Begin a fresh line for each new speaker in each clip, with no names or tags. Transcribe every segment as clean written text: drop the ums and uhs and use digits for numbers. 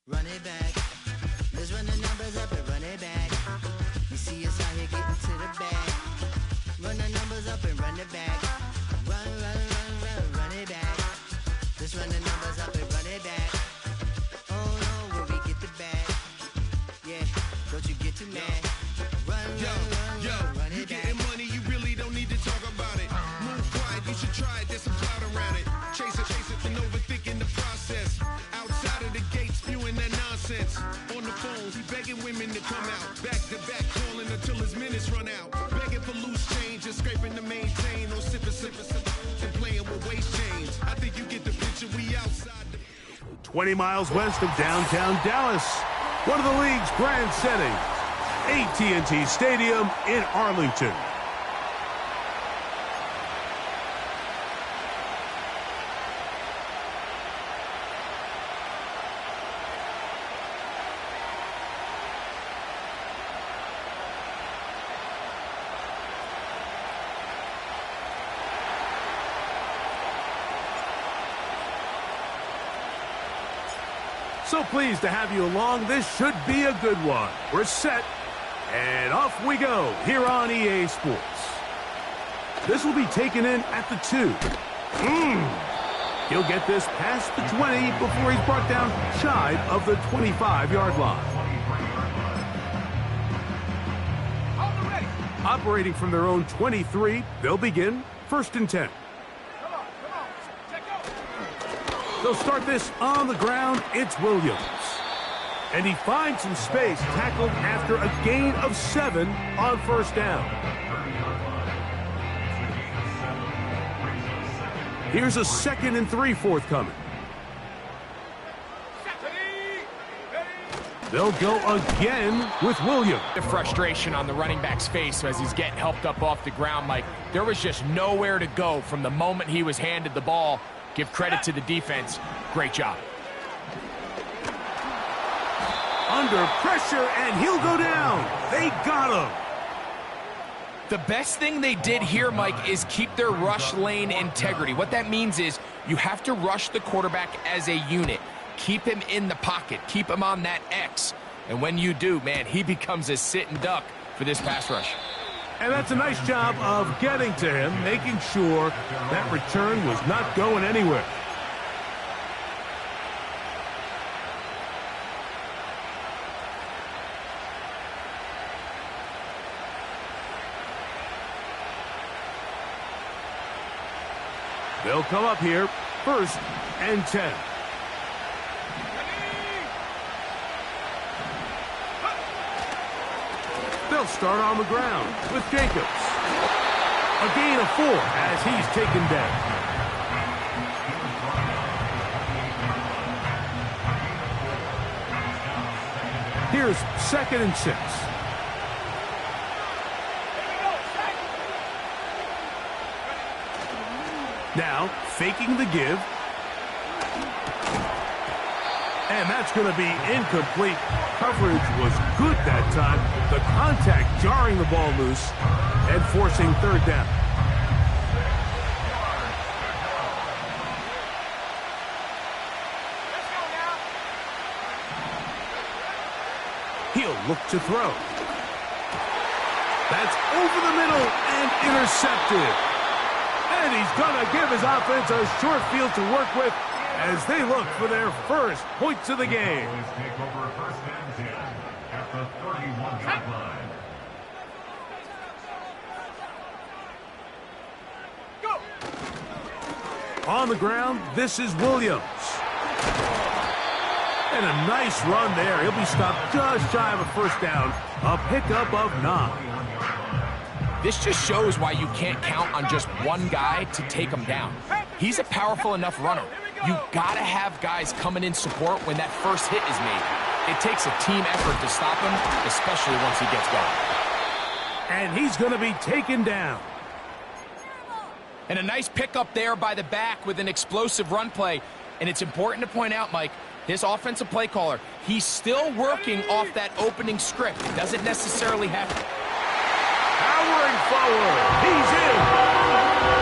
Run it back. Let's run the numbers up and run it back. You see us out here getting to the bag. Run the numbers up and run it back. Run, run, run, run, run it back. Let's run the numbers up and run it back. Oh no, when we get the bag. Yeah, don't you get too mad. Run, run, run, run it back.
You getting money, you really don't need to talk about it. Move quiet, you should try it, there's some cloud around it. Chase it, and overthinking the process. Outside of the gate, spewing that nonsense. On the phone, he begging women to come out. Back to back, calling until his minutes run out. Begging for loose change and scraping to maintain. Or sipping, and playing with waist chains. I think you get the picture, we outside.
20 miles west of downtown Dallas, one of the league's grand settings, AT&T Stadium in Arlington. So pleased to have you along. This should be a good one. We're set, and off we go here on EA Sports. This will be taken in at the 2. He'll get this past the 20 before he's brought down shy of the 25-yard line. Operating from their own 23, they'll begin 1st and 10. They'll start this on the ground. It's Williams. And he finds some space, tackled after a gain of 7 on 1st down. Here's a 2nd and 3 forthcoming. They'll go again with Williams.
The frustration on the running back's face as he's getting helped up off the ground, Mike. There was just nowhere to go from the moment he was handed the ball. Give credit to the defense. Great job.
Under pressure, and he'll go down. They got him.
The best thing they did here, Mike, is keep their rush lane integrity. What that means is you have to rush the quarterback as a unit. Keep him in the pocket. Keep him on that X. And when you do, man, he becomes a sitting duck for this pass rush.
And that's a nice job of getting to him, making sure that return was not going anywhere. They'll come up here, 1st and 10. They'll start on the ground with Jacobs. A gain of 4 as he's taken down. Here's 2nd and 6. Now, faking the give. And that's going to be incomplete. Coverage was good that time. The contact jarring the ball loose and forcing 3rd down. He'll look to throw. That's over the middle and intercepted. And he's going to give his offense a short field to work with as they look for their first points of the game.
Take over 1st and 10 at the 31-yard line.
Go! On the ground, this is Williams. And a nice run there. He'll be stopped just shy of a 1st down. A pickup of 9.
This just shows why you can't count on just one guy to take him down. He's a powerful enough runner. You gotta have guys coming in support when that first hit is made. It takes a team effort to stop him, especially once he gets going.
And he's gonna be taken down.
And a nice pickup there by the back with an explosive run play. And it's important to point out, Mike, this offensive play caller, he's still working off that opening script. It doesn't necessarily have to.
Powering forward. He's in.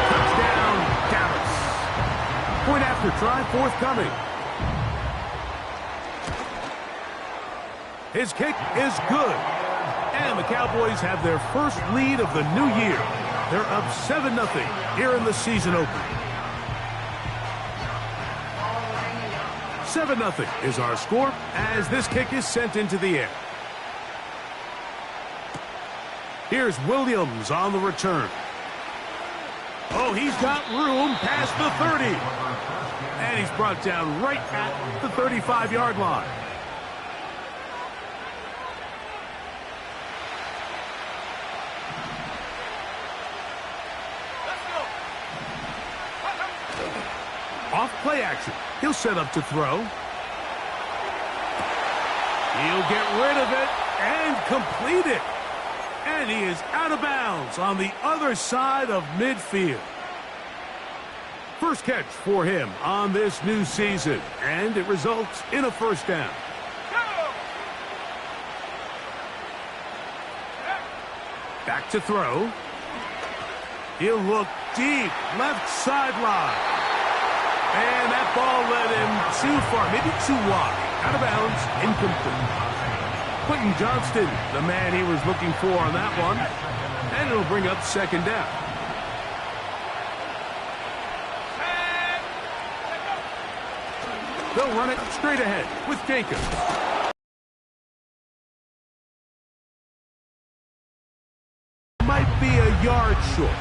Touchdown, Dallas. Point after try forthcoming. His kick is good. And the Cowboys have their first lead of the new year. They're up 7-0 here in the season opener. 7-0 is our score as this kick is sent into the air. Here's Williams on the return. Oh, he's got room past the 30. And he's brought down right at the 35-yard line. Off play action. He'll set up to throw. He'll get rid of it and complete it. And he is out of bounds on the other side of midfield. First catch for him on this new season, and it results in a first down. Back to throw. He'll look deep, left sideline. And that ball led him too far, maybe too wide. Out of bounds, incomplete. Quentin Johnston, the man he was looking for on that one. And it'll bring up second down. They'll run it straight ahead with Jacobs. Might be a yard short.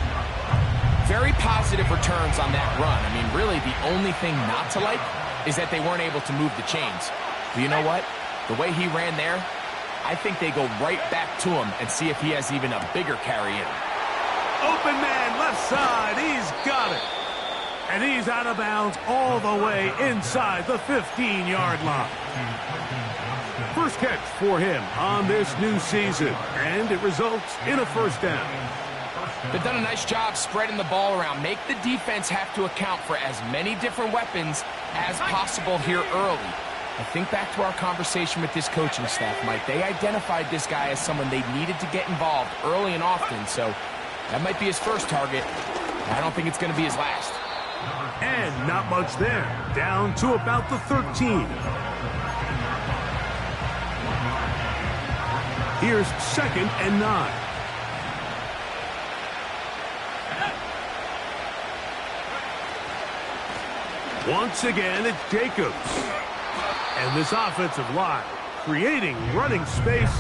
Very positive returns on that run. I mean, really, the only thing not to like is that they weren't able to move the chains. But you know what? The way he ran there, I think they go right back to him and see if he has even a bigger carry in.
Open man, left side. He's got it. And he's out of bounds all the way inside the 15-yard line. First catch for him on this new season, and it results in a first down.
They've done a nice job spreading the ball around. Make the defense have to account for as many different weapons as possible here early. I think back to our conversation with this coaching staff, Mike. They identified this guy as someone they needed to get involved early and often, so that might be his first target. I don't think it's going to be his last.
And not much there. Down to about the 13. Here's 2nd and 9. Once again, it's Jacobs. And this offensive line creating running space.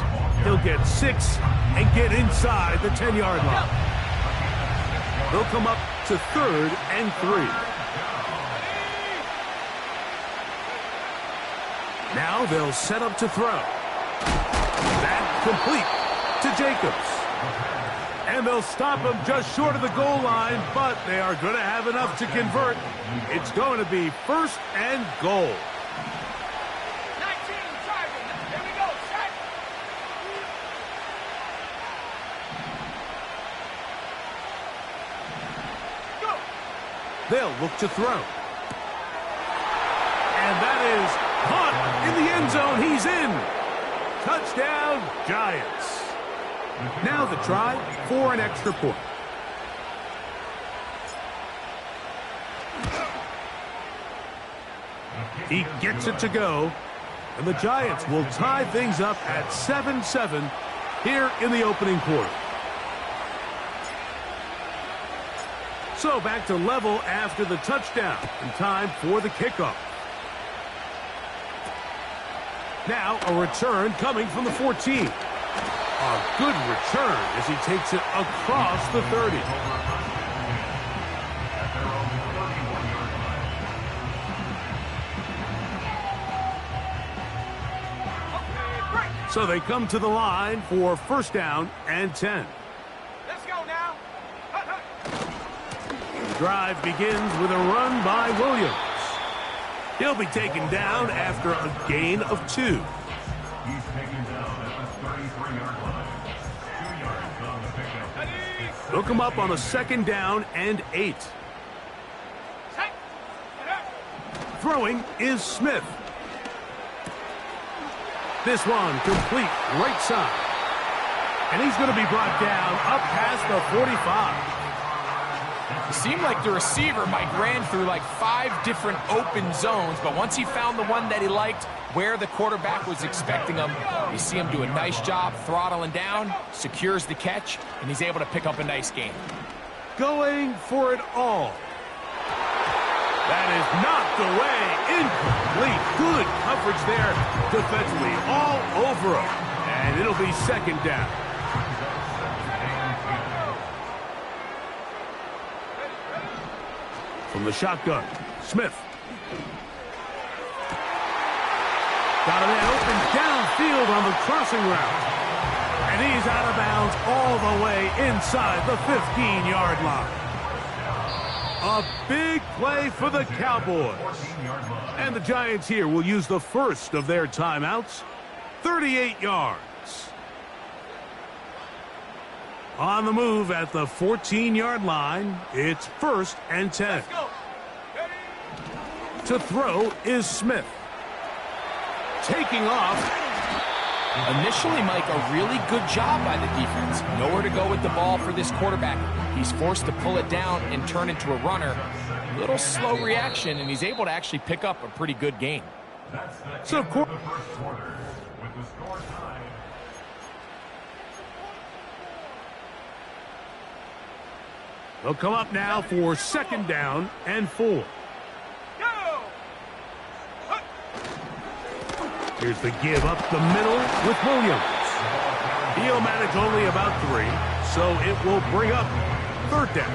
He'll get 6 and get inside the 10-yard line. They'll come up to 3rd and 3. Now they'll set up to throw. That complete to Jacobs. And they'll stop him just short of the goal line, but they are going to have enough to convert. It's going to be 1st and goal.
19, driving. Here we go, set. Go.
They'll look to throw. And that is caught in the end zone. He's in. Touchdown, Giants. Now the try for an extra point. He gets it to go, and the Giants will tie things up at 7-7 here in the opening quarter. So back to level after the touchdown, and time for the kickoff. Now a return coming from the 14. A good return as he takes it across the 30. So they come to the line for 1st down and 10.
Let's go now.
The drive begins with a run by Williams. He'll be taken down after a gain of 2.
He's taken down at the 33-yard line. 2 yards on the pickup.
They'll come up on a 2nd down and 8. Throwing is Smith. This one complete right side. And he's going to be brought down up past the 45.
It seemed like the receiver, Mike, ran through like 5 different open zones, but once he found the one that he liked, where the quarterback was expecting him, you see him do a nice job throttling down, secures the catch, and he's able to pick up a nice gain.
Going for it all. That is knocked away. Incomplete. Good coverage there defensively. All over him. And it'll be second down. From the shotgun, Smith. Got a man open downfield on the crossing route. And he's out of bounds all the way inside the 15-yard line. A big play for the Cowboys. And the Giants here will use the first of their timeouts. 38 yards. On the move at the 14-yard line, it's 1st and 10. To throw is Smith. Taking off.
Initially, Mike, a really good job by the defense. Nowhere to go with the ball for this quarterback. He's forced to pull it down and turn into a runner. Little slow reaction, and he's able to actually pick up a pretty good gain.
So,
the first quarter with the score tied.
They'll come up now for 2nd down and 4. Here's the give up the middle with Williams. He'll manage only about 3, so it will bring up 3rd down.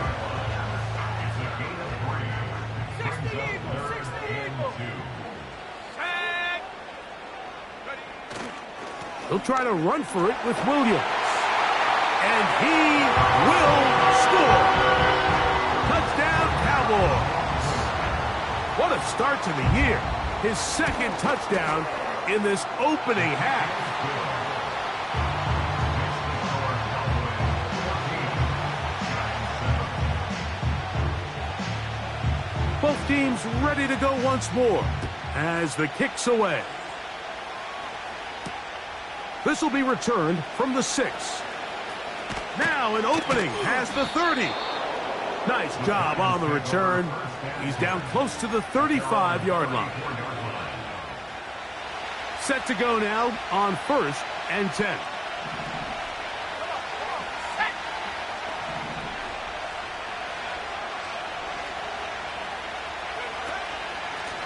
He'll try to run for it with Williams. And he will score. Touchdown, Cowboys. What a start to the year. His 2nd touchdown in this opening half. Both teams ready to go once more as the kick's away. This will be returned from the 6. Now an opening past the 30. Nice job on the return. He's down close to the 35-yard line. Set to go now on 1st and 10.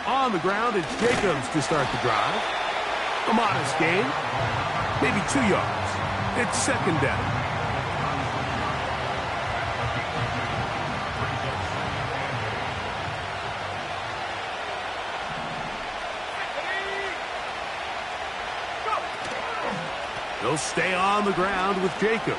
On the ground, it's Jacobs to start the drive. A modest gain, maybe 2 yards. It's 2nd down. He'll stay on the ground with Jacobs.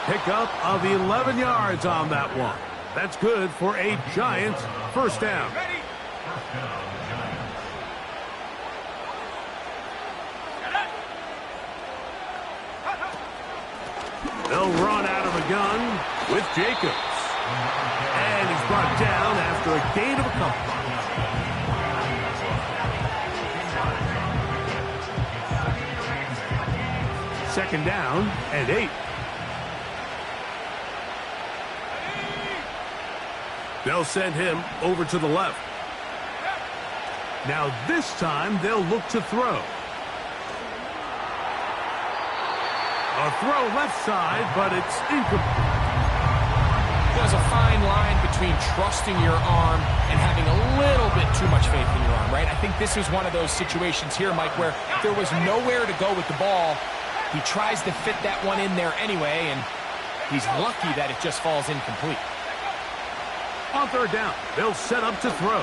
Pickup of 11 yards on that one. That's good for a Giants 1st down. They'll run out of the gun with Jacobs. And he's brought down after a gain of a couple. Second down and 8. They'll send him over to the left. Now this time they'll look to throw. A throw left side, but it's incomplete.
There's a fine line between trusting your arm and having a little bit too much faith in your arm, right? I think this was one of those situations here, Mike, where there was nowhere to go with the ball. He tries to fit that one in there anyway, and he's lucky that it just falls incomplete.
On 3rd down, they'll set up to throw.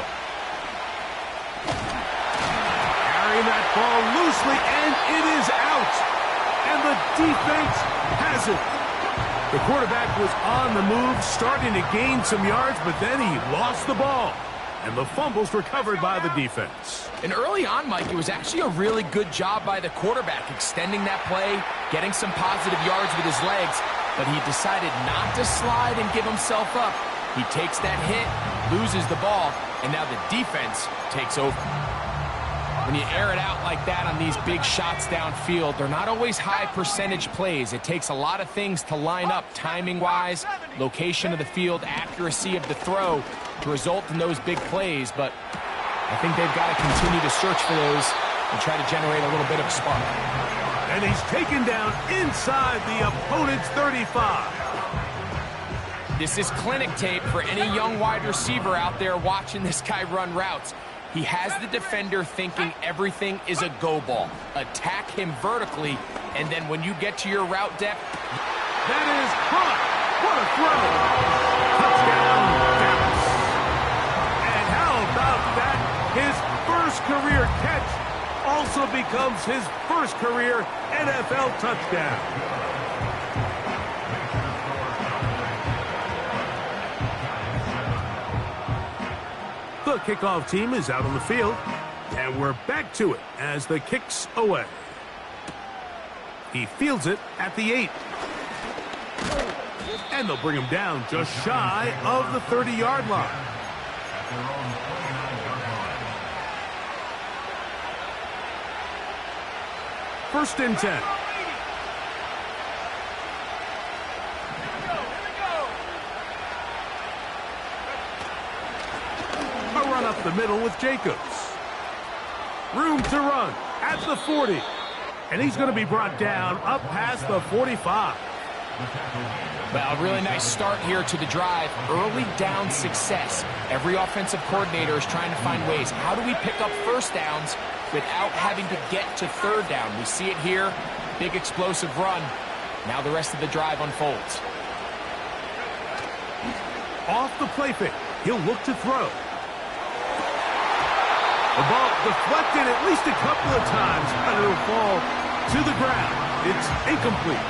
Carrying that ball loosely, and it is out. And the defense has it. The quarterback was on the move, starting to gain some yards, but then he lost the ball. And the fumble's recovered by the defense.
And early on, Mike, it was actually a really good job by the quarterback, extending that play, getting some positive yards with his legs, but he decided not to slide and give himself up. He takes that hit, loses the ball, and now the defense takes over. When you air it out like that on these big shots downfield, they're not always high percentage plays. It takes a lot of things to line up timing-wise, location of the field, accuracy of the throw to result in those big plays. But I think they've got to continue to search for those and try to generate a little bit of a spark.
And he's taken down inside the opponent's 35.
This is clinic tape for any young wide receiver out there watching this guy run routes. He has the defender thinking everything is a go ball. Attack him vertically, and then when you get to your route depth...
That is caught. What a throw. Touchdown, Dallas. And how about that? His first career catch also becomes his first career NFL touchdown. The kickoff team is out on the field, and we're back to it as the kick's away. He fields it at the 8. And they'll bring him down just shy of the 30-yard line. First and 10. Up the middle with Jacobs. Room to run at the 40. And he's going to be brought down up past the 45.
Well, a really nice start here to the drive. Early down success. Every offensive coordinator is trying to find ways. How do we pick up first downs without having to get to third down? We see it here. Big explosive run. Now the rest of the drive unfolds.
Off the play fake. He'll look to throw. The ball deflected at least a couple of times, but it'll fall to the ground. It's incomplete.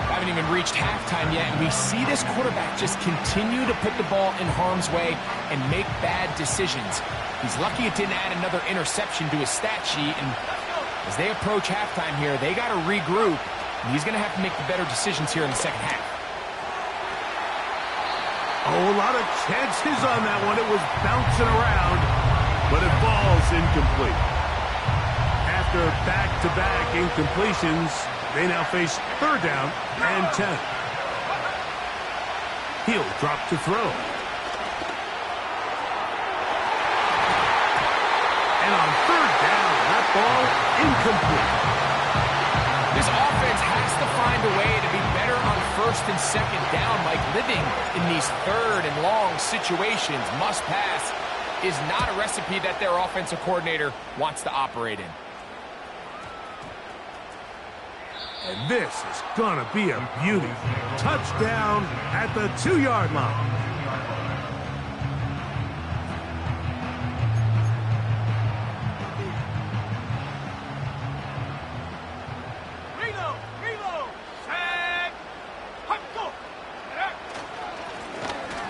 Haven't even reached halftime yet, and we see this quarterback just continue to put the ball in harm's way and make bad decisions. He's lucky it didn't add another interception to his stat sheet, and as they approach halftime here, they got to regroup, and he's going to have to make the better decisions here in the second half.
Oh, a lot of chances on that one. It was bouncing around, but it falls incomplete. After back-to-back incompletions, they now face third down and 10. He'll drop to throw. And on third down, that ball incomplete.
This offense has to find a way to be better on first and second down, like living in these third and long situations. Must pass is not a recipe that their offensive coordinator wants to operate in.
And this is gonna be a beauty. Touchdown at the 2-yard line.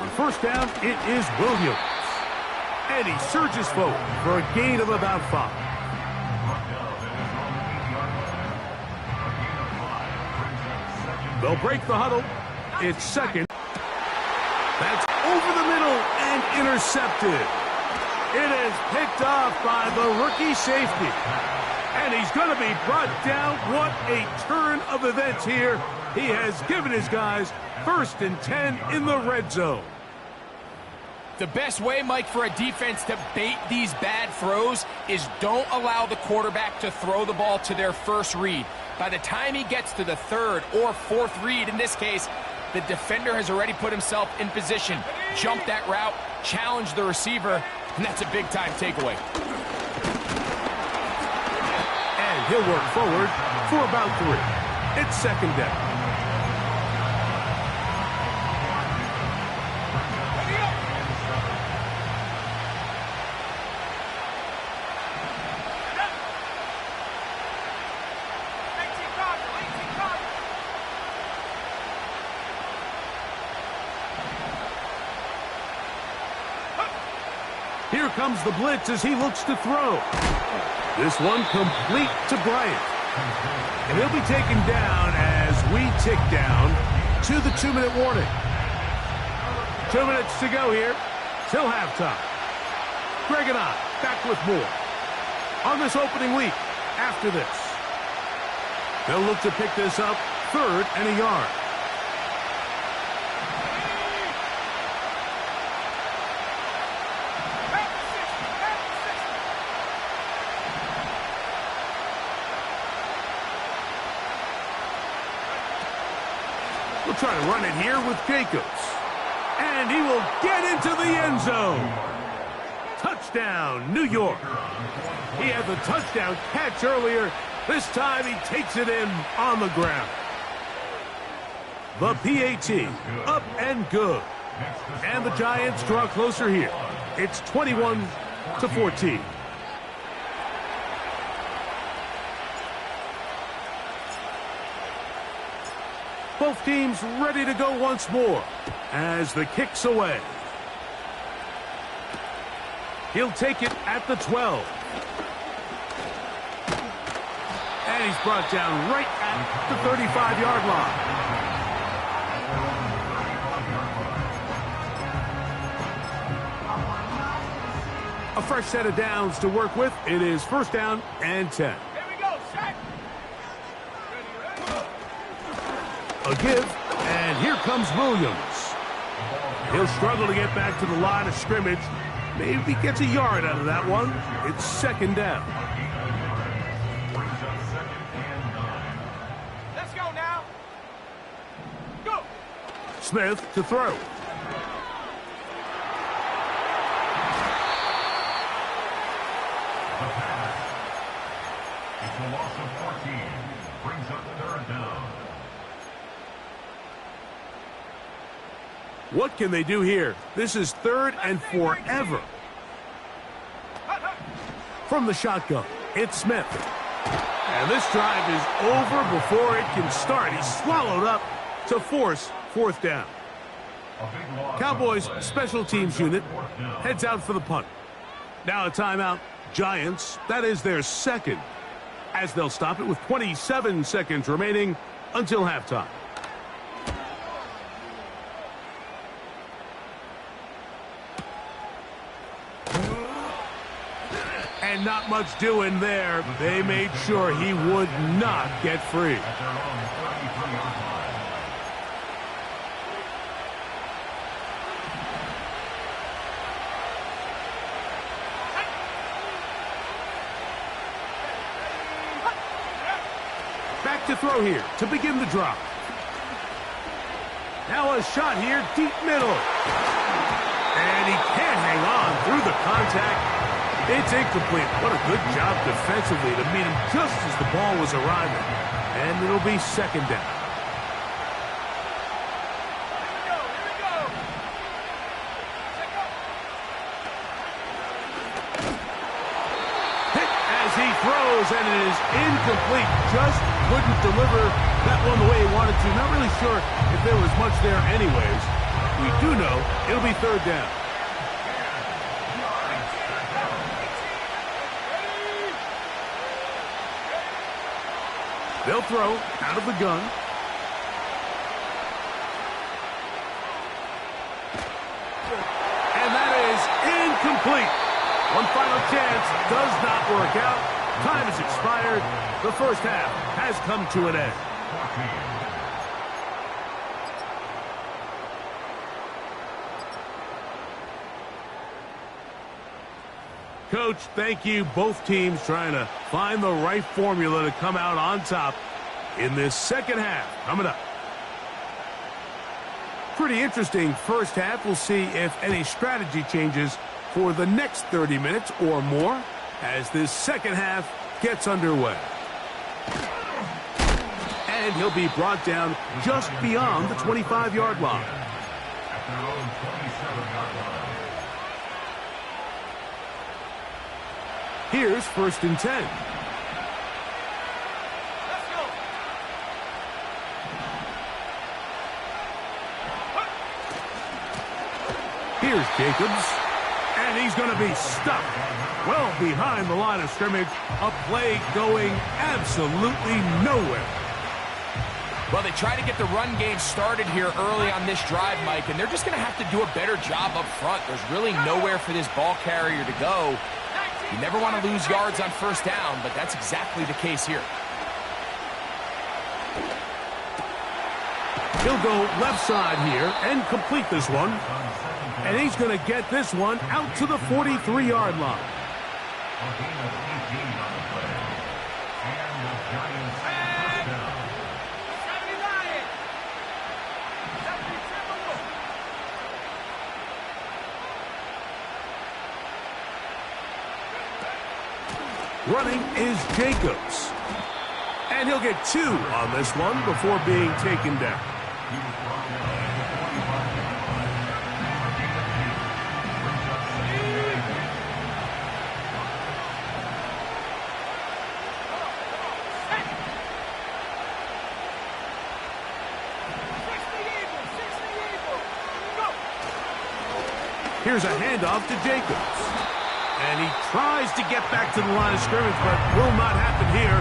On first down, it is Williams. And he surges forward for a gain of about 5. They'll break the huddle. It's second. That's over the middle and intercepted. It is picked off by the rookie safety. And he's going to be brought down. What a turn of events here. He has given his guys first and 10 in the red zone.
The best way, Mike, for a defense to bait these bad throws is don't allow the quarterback to throw the ball to their first read. By the time he gets to the third or fourth read, in this case, the defender has already put himself in position, jump that route, challenge the receiver, and that's a big-time takeaway.
And he'll work forward for about 3. It's second down. Here comes the blitz as he looks to throw. This one complete to Bryant. And he'll be taken down as we tick down to the 2-minute warning. 2 minutes to go here till halftime. Greg and I back with more. on this opening week after this. They'll look to pick this up 3rd and a yard. We'll try to run it here with Jacobs. And he will get into the end zone. Touchdown, New York. He had the touchdown catch earlier. This time he takes it in on the ground. The PAT, up and good. And the Giants draw closer here. It's 21-14. Both teams ready to go once more as the kick's away. He'll take it at the 12. And he's brought down right at the 35-yard line. A fresh set of downs to work with. It is 1st down and 10.
Here we go, set.
A give, and here comes Williams. He'll struggle to get back to the line of scrimmage. Maybe gets a yard out of that one. It's 2nd down.
Let's go now. Go.
Smith to throw.
It's a loss of 14. Brings up 3rd down.
What can they do here? This is 3rd and forever. From the shotgun, it's Smith. And this drive is over before it can start. He's swallowed up to force 4th down. Cowboys special teams unit heads out for the punt. Now a timeout. Giants, that is their 2nd, as they'll stop it with 27 seconds remaining until halftime. And not much doing there. They made sure he would not get free. Back to throw here to begin the drive. Now a shot here, deep middle. And he can't hang on through the contact. It's incomplete. What a good job defensively to meet him just as the ball was arriving. And it'll be 2nd down.
Here we go. Check up.
Hit as he throws, and it is incomplete. Just couldn't deliver that one the way he wanted to. Not really sure if there was much there anyways. We do know it'll be 3rd down. They'll throw out of the gun. And that is incomplete. One final chance does not work out. Time has expired. The 1st half has come to an end. Coach, thank you. Both teams trying to find the right formula to come out on top in this 2nd half. Coming up. Pretty interesting 1st half. We'll see if any strategy changes for the next 30 minutes or more as this 2nd half gets underway. And he'll be brought down just beyond the 25-yard line.
At their own 27-yard line.
Here's 1st and 10.
Let's go.
Here's Jacobs. And he's going to be stuck well behind the line of scrimmage. A play going absolutely nowhere.
Well, they try to get the run game started here early on this drive, Mike, and they're just going to have to do a better job up front. There's really nowhere for this ball carrier to go.
19.
You never want to lose yards on first down, but that's exactly the case here.
He'll go left side here and complete this one. And he's going to get this one out to the 43-yard line.
A gain of 18 on the play. And the Giants first down.
79. 72.
Running is Jacobs. And he'll get 2 on this one before being taken down.
He was brought down at the 45-yard line. A gain of 2. Brings up second down and 8.
Here's a handoff to Jacobs. And he tries to get back to the line of scrimmage, but will not happen here.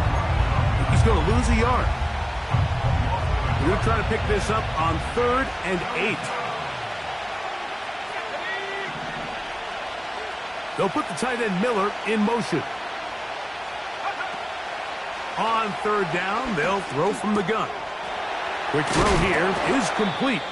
He's going to lose a yard. We're going to try to pick this up on 3rd and 8. They'll put the tight end Miller in motion. On 3rd down, they'll throw from the gun. Quick throw here is complete.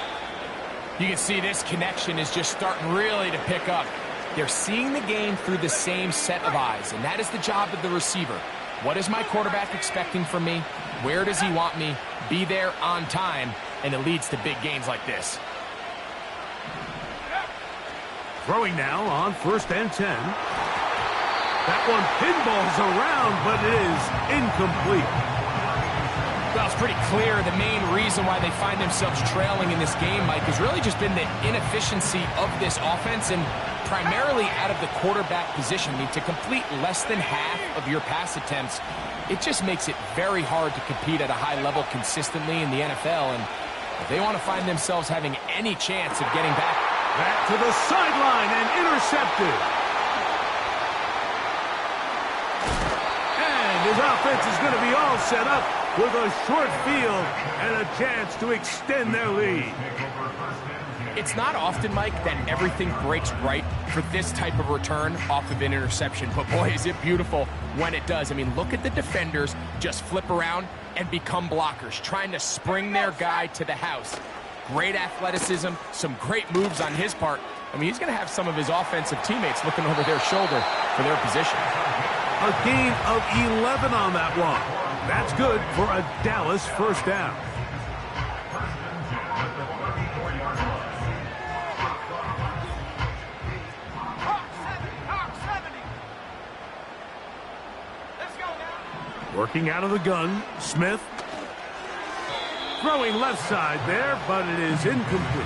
You can see this connection is just starting really to pick up. They're seeing the game through the same set of eyes, and that is the job of the receiver. What is my quarterback expecting from me? Where does he want me? Be there on time, and it leads to big gains like this.
Throwing now on 1st and 10. That one pinballs around, but it is incomplete.
Well, it's pretty clear the main reason why they find themselves trailing in this game, Mike, has really just been the inefficiency of this offense and primarily out of the quarterback position. I mean, to complete less than half of your pass attempts, it just makes it very hard to compete at a high level consistently in the NFL. And if they want to find themselves having any chance of getting back
to the sideline and intercepted. And his offense is going to be all set up with a short field and a chance to extend their lead.
It's not often, Mike, that everything breaks right for this type of return off of an interception. But boy, is it beautiful when it does. I mean, look at the defenders just flip around and become blockers, trying to spring their guy to the house. Great athleticism, some great moves on his part. I mean, he's going to have some of his offensive teammates looking over their shoulder for their position.
A gain of 11 on that one. That's good for a Dallas first down. Working out of the gun, Smith. Throwing left side there, but it is incomplete.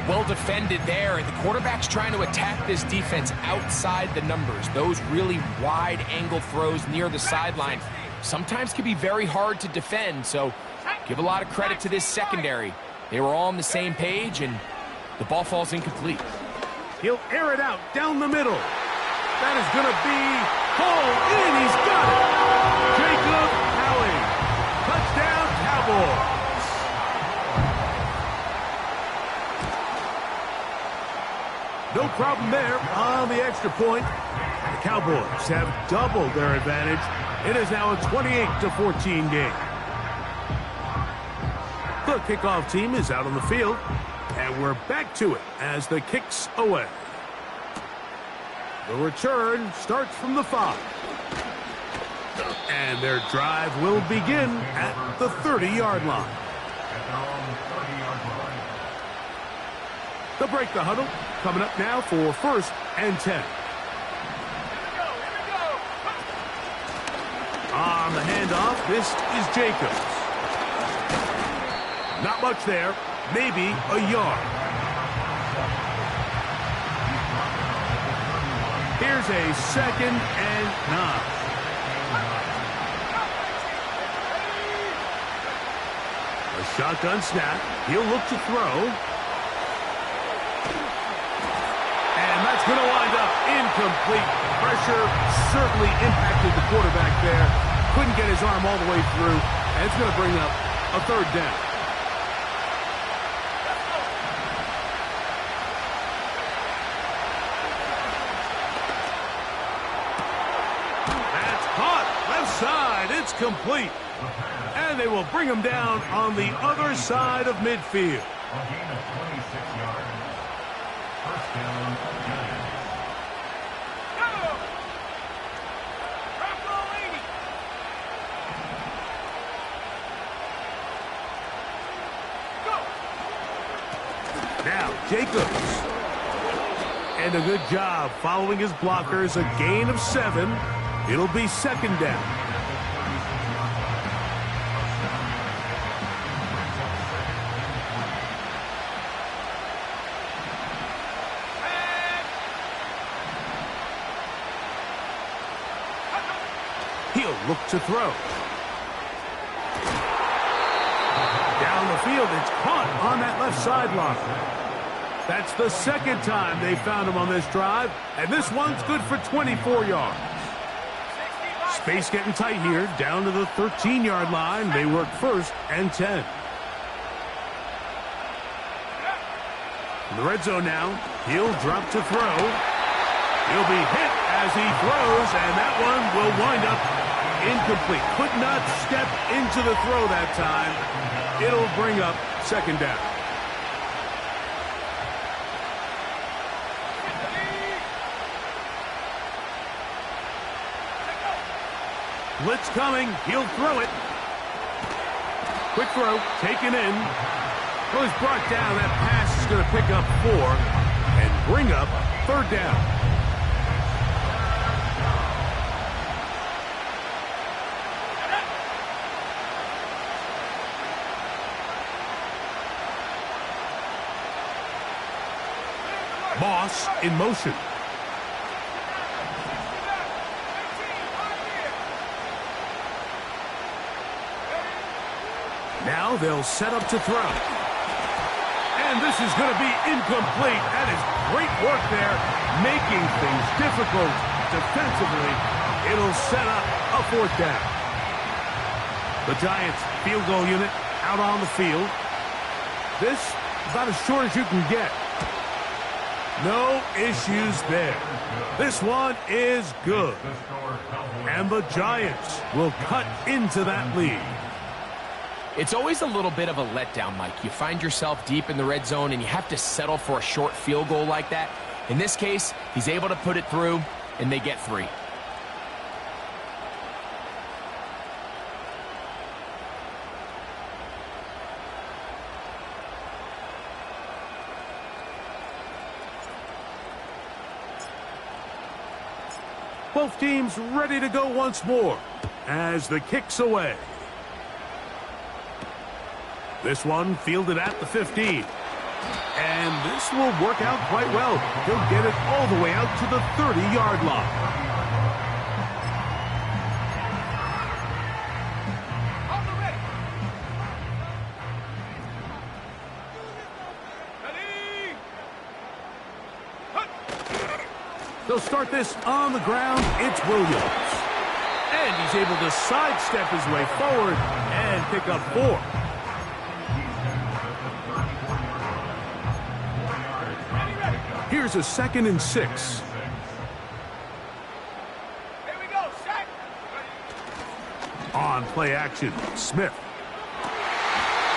Well defended there, and the quarterback's trying to attack this defense outside the numbers. Those really wide angle throws near the sideline sometimes can be very hard to defend, so give a lot of credit to this secondary. They were all on the same page, and the ball falls incomplete.
He'll air it out down the middle. That is going to be hauled in. He's got it. Jacob Howie. Touchdown, Cowboys. No problem there on the extra point. The Cowboys have doubled their advantage. It is now a 28-14 game. The kickoff team is out on the field, and we're back to it as the kick's away. The return starts from the 5. And their drive will begin at the 30-yard line. They'll break the huddle. Coming up now for 1st and 10. On the handoff, this is Jacobs. Not much there. Maybe a yard. Here's a 2nd and 9. A shotgun snap. He'll look to throw. And that's going to wind up incomplete. Pressure certainly impacted the quarterback there. Couldn't get his arm all the way through. And it's going to bring up a 3rd down. complete. And they will bring him down on the other side of midfield.
A gain of 26 yards. First down, Giants.
Go! Drop roll 80. Go!
Now Jacobs. And a good job following his blockers. A gain of 7. It'll be second down. He'll look to throw. Down the field, it's caught on that left sideline. That's the second time they found him on this drive, and this one's good for 24 yards. Space getting tight here, down to the 13-yard line. They work first and 10. In the red zone now, he'll drop to throw. He'll be hit as he throws, and that one will wind up incomplete. Could not step into the throw that time. It'll bring up second down. Blitz coming. He'll throw it. Quick throw. Taken in. Well, he's brought down. That pass is going to pick up 4 and bring up third down. Moss in motion. Now they'll set up to throw. And this is going to be incomplete. That is great work there, making things difficult defensively. It'll set up a fourth down. The Giants field goal unit out on the field. This is about as short as you can get. No issues there. This one is good. And the Giants will cut into that lead.
It's always a little bit of a letdown, Mike. You find yourself deep in the red zone and you have to settle for a short field goal like that. In this case, he's able to put it through, and they get 3.
Both teams ready to go once more as the kick's away. This one fielded at the 15. And this will work out quite well. He'll get it all the way out to the 30-yard line. They'll start this on the ground. It's Williams. And he's able to sidestep his way forward and pick up 4. Here's a 2nd and 6.
Here we go, set.
On play action, Smith.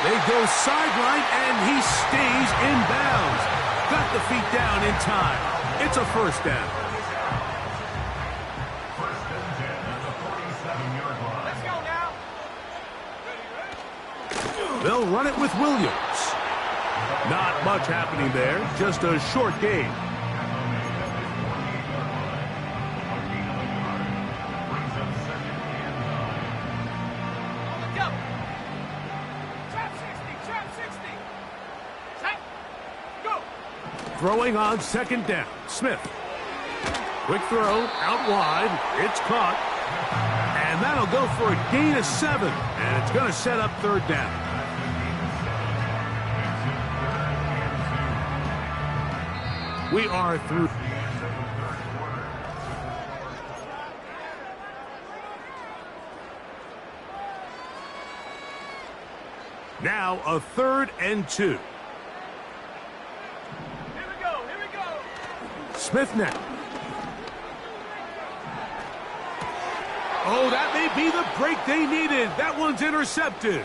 They go sideline, and he stays in bounds. Got the feet down in time. It's a first down.
Let's go now.
They'll run it with Williams. Not much happening there, just a short gain. Throwing on 2nd down, Smith. Quick throw, out wide, it's caught. And that'll go for a gain of 7, and it's going to set up 3rd down. We are through. Now a 3rd and 2. Smith now. Oh, that may be the break they needed. That one's intercepted.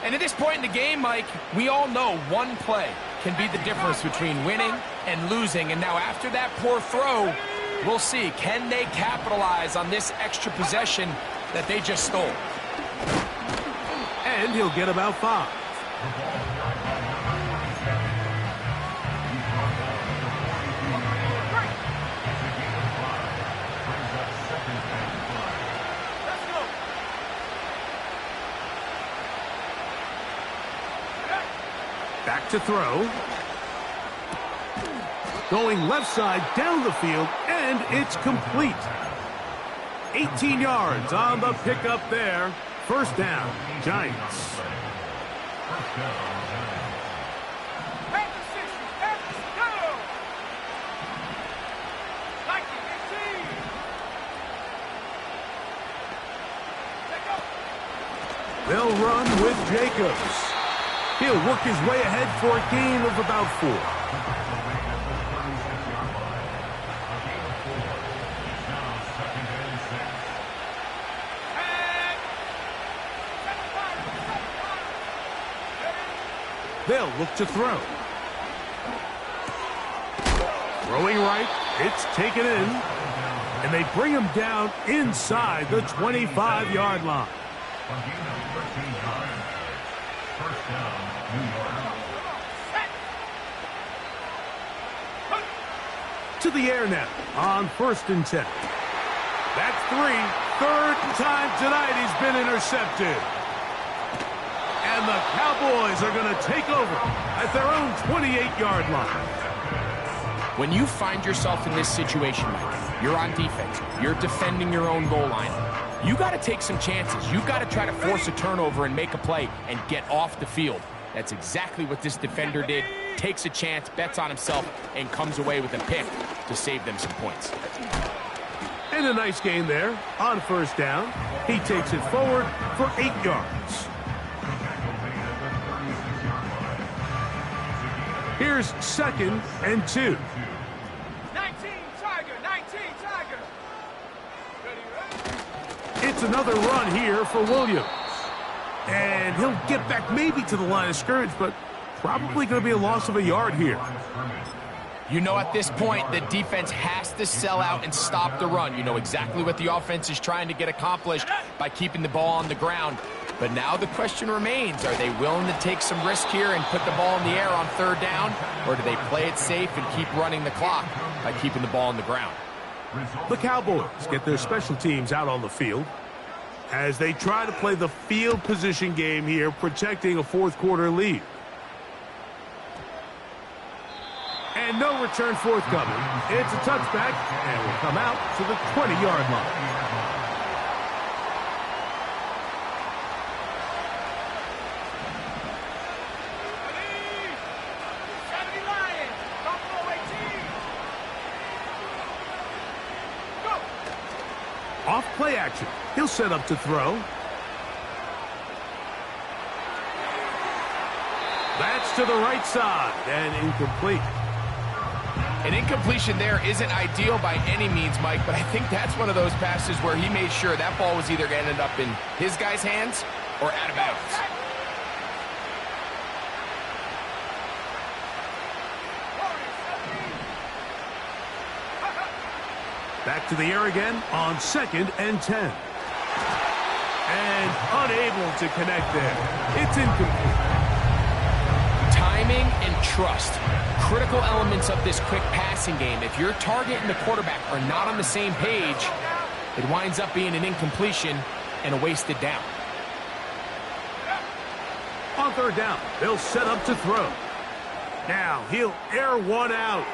And at this point in the game, Mike, we all know one play can be the difference between winning and losing. And now after that poor throw, we'll see, can they capitalize on this extra possession that they just stole?
And he'll get about 5.
Let's go.
Back to throw. Going left side down the field, and it's complete. 18 yards on the pickup there. First down, Giants.
Back to 60. Let's go. Like it, 18. Let go.
They'll run with Jacobs. He'll work his way ahead for a gain of about 4. They'll look to throw. Throwing right, it's taken in. And they bring him down inside the 25-yard line.
First down, New York.
To the air now on 1st and 10. That's 3. Third time tonight he's been intercepted. And the Cowboys are going to take over at their own 28-yard line.
When you find yourself in this situation, Mike, you're on defense, you're defending your own goal line, you got to take some chances. You got to try to force a turnover and make a play and get off the field. That's exactly what this defender did. Takes a chance, bets on himself, and comes away with a pick to save them some points.
And a nice gain there on 1st down. He takes it forward for 8 yards. Here's 2nd and 2.
19 Tiger. 19 Tiger. Ready.
It's another run here for Williams. And he'll get back maybe to the line of scrimmage, but probably going to be a loss of a yard here.
You know, at this point, the defense has to sell out and stop the run. You know exactly what the offense is trying to get accomplished by keeping the ball on the ground. But now the question remains, are they willing to take some risk here and put the ball in the air on 3rd down? Or do they play it safe and keep running the clock by keeping the ball on the ground?
The Cowboys get their special teams out on the field as they try to play the field position game here, protecting a 4th quarter lead. And no return forthcoming. It's a touchback, and will come out to the 20-yard line. Off play action. He'll set up to throw. That's to the right side and incomplete.
An incompletion there isn't ideal by any means, Mike, but I think that's one of those passes where he made sure that ball was either going to end up in his guy's hands or out of bounds.
Back to the air again on 2nd and 10. And unable to connect there. It's incomplete.
Timing and trust, critical elements of this quick passing game. If your target and the quarterback are not on the same page, it winds up being an incompletion and a wasted down.
On 3rd down, they'll set up to throw. Now he'll air one out.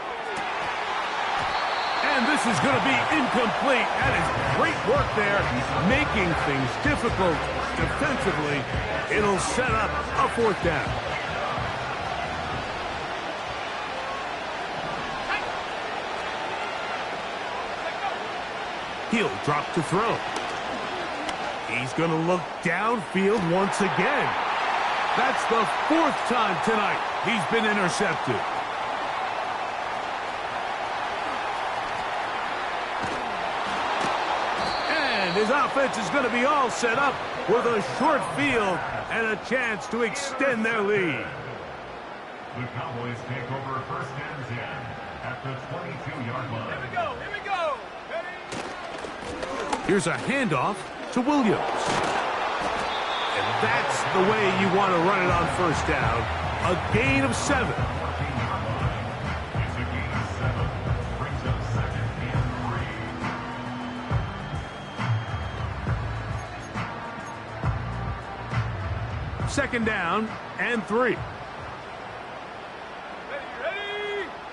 And this is going to be incomplete. That is great work there, making things difficult defensively. It'll set up a 4th down. He'll drop to throw. He's going to look downfield once again. That's the 4th time tonight he's been intercepted. His his offense is going to be all set up with a short field and a chance to extend their lead.
The Cowboys take over first and 10 at the 22-yard line.
Here we go. Here we go. Ready?
Here's a handoff to Williams. And that's the way you want to run it on first down. A gain of 7.
14-yard line. It's a gain of 7. Brings up second and 3.
Second down and 3.
Ready?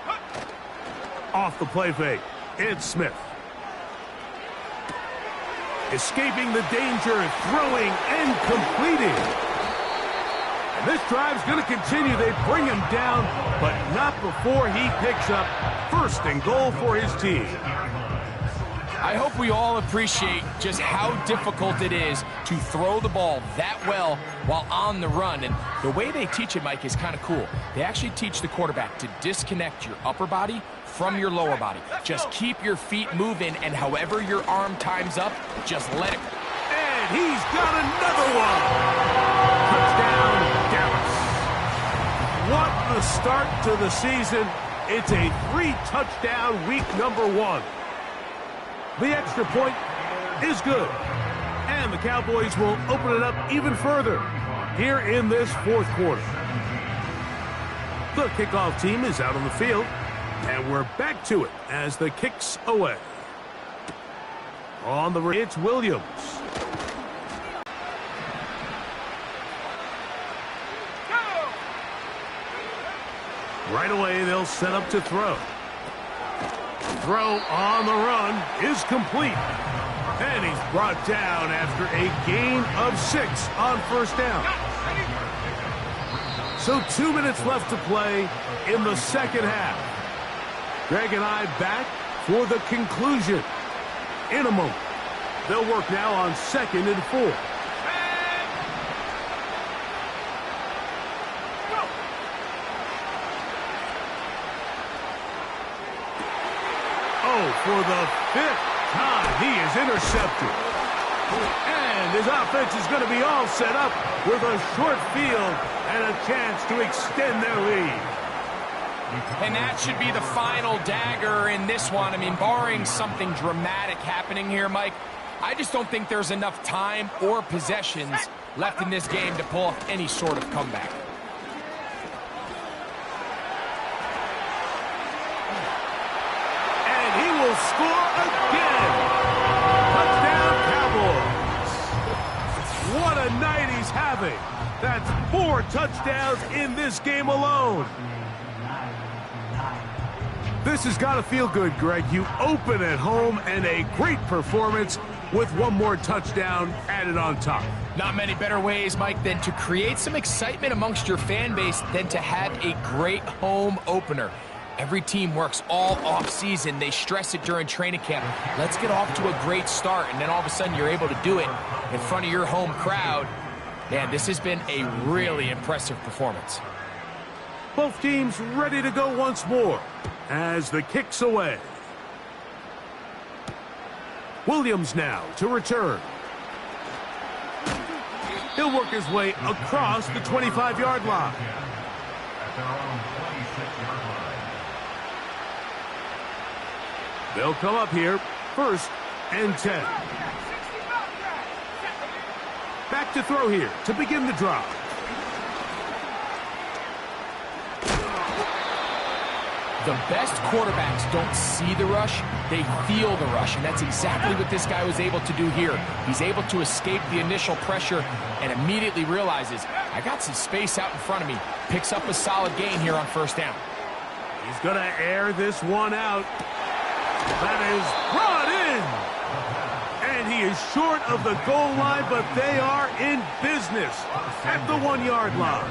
Hut.
Off the play fake, it's Smith. Escaping the danger, throwing and completing. And this drive's going to continue. They bring him down, but not before he picks up first and goal for his team.
I hope we all appreciate just how difficult it is to throw the ball that well while on the run. And the way they teach it, Mike, is kind of cool. They actually teach the quarterback to disconnect your upper body from your lower body. Just keep your feet moving, and however your arm times up, just let it.
And he's got another one. Touchdown, Dallas. What a start to the season. It's a 3-touchdown week number 1. The extra point is good. And the Cowboys will open it up even further here in this fourth quarter. The kickoff team is out on the field, and we're back to it as the kick's away. On the right, it's Williams. Right away, they'll set up to throw. Throw on the run is complete. And he's brought down after a gain of 6 on first down. So 2 minutes left to play in the second half. Greg and I back for the conclusion in a moment. They'll work now on 2nd and 4. For the 5th time, he is intercepted. And his offense is going to be all set up with a short field and a chance to extend their lead.
And that should be the final dagger in this one. I mean, barring something dramatic happening here, Mike, I just don't think there's enough time or possessions left in this game to pull off any sort of comeback.
Score again. Touchdown, Cowboys. What a night he's having. That's 4 touchdowns in this game alone. This has got to feel good, Greg. You open at home and a great performance with one more touchdown added on top.
Not many better ways, Mike, than to create some excitement amongst your fan base than to have a great home opener. Every team works all off-season. They stress it during training camp. Let's get off to a great start, and then all of a sudden you're able to do it in front of your home crowd. Man, this has been a really impressive performance.
Both teams ready to go once more as the kick's away. Williams now to return. He'll work his way across the 25-yard line.
At their own 26-yard line.
They'll come up here, 1st and 10. Back to throw here to begin the drive.
The best quarterbacks don't see the rush, they feel the rush, and that's exactly what this guy was able to do here. He's able to escape the initial pressure and immediately realizes, I got some space out in front of me. Picks up a solid gain here on first down.
He's going to air this one out. That is brought in. And he is short of the goal line, but they are in business at the 1-yard line.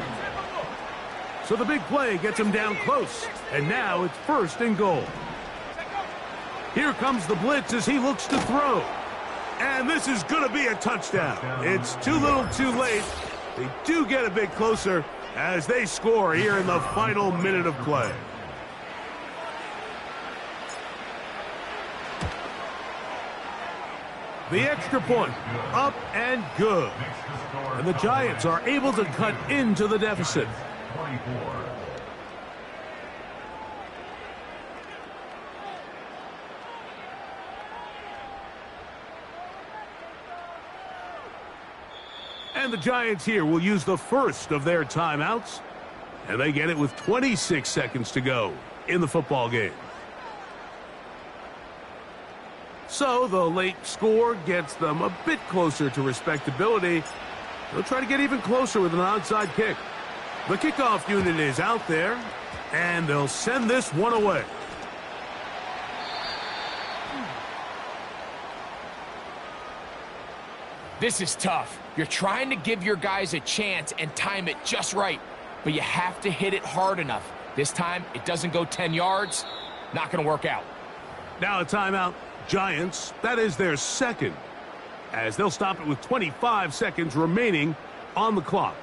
So the big play gets him down close. And now it's 1st and goal. Here comes the blitz as he looks to throw. And this is going to be a touchdown. It's too little too late. They do get a bit closer as they score here in the final minute of play. The extra point, up and good. And the Giants are able to cut into the deficit.
24.
And the Giants here will use the first of their timeouts. And they get it with 26 seconds to go in the football game. So the late score gets them a bit closer to respectability. They'll try to get even closer with an onside kick. The kickoff unit is out there, and they'll send this one away.
This is tough. You're trying to give your guys a chance and time it just right, but you have to hit it hard enough. This time, it doesn't go 10 yards. Not going to work out.
Now a timeout. Giants, that is their second, as they'll stop it with 25 seconds remaining on the clock.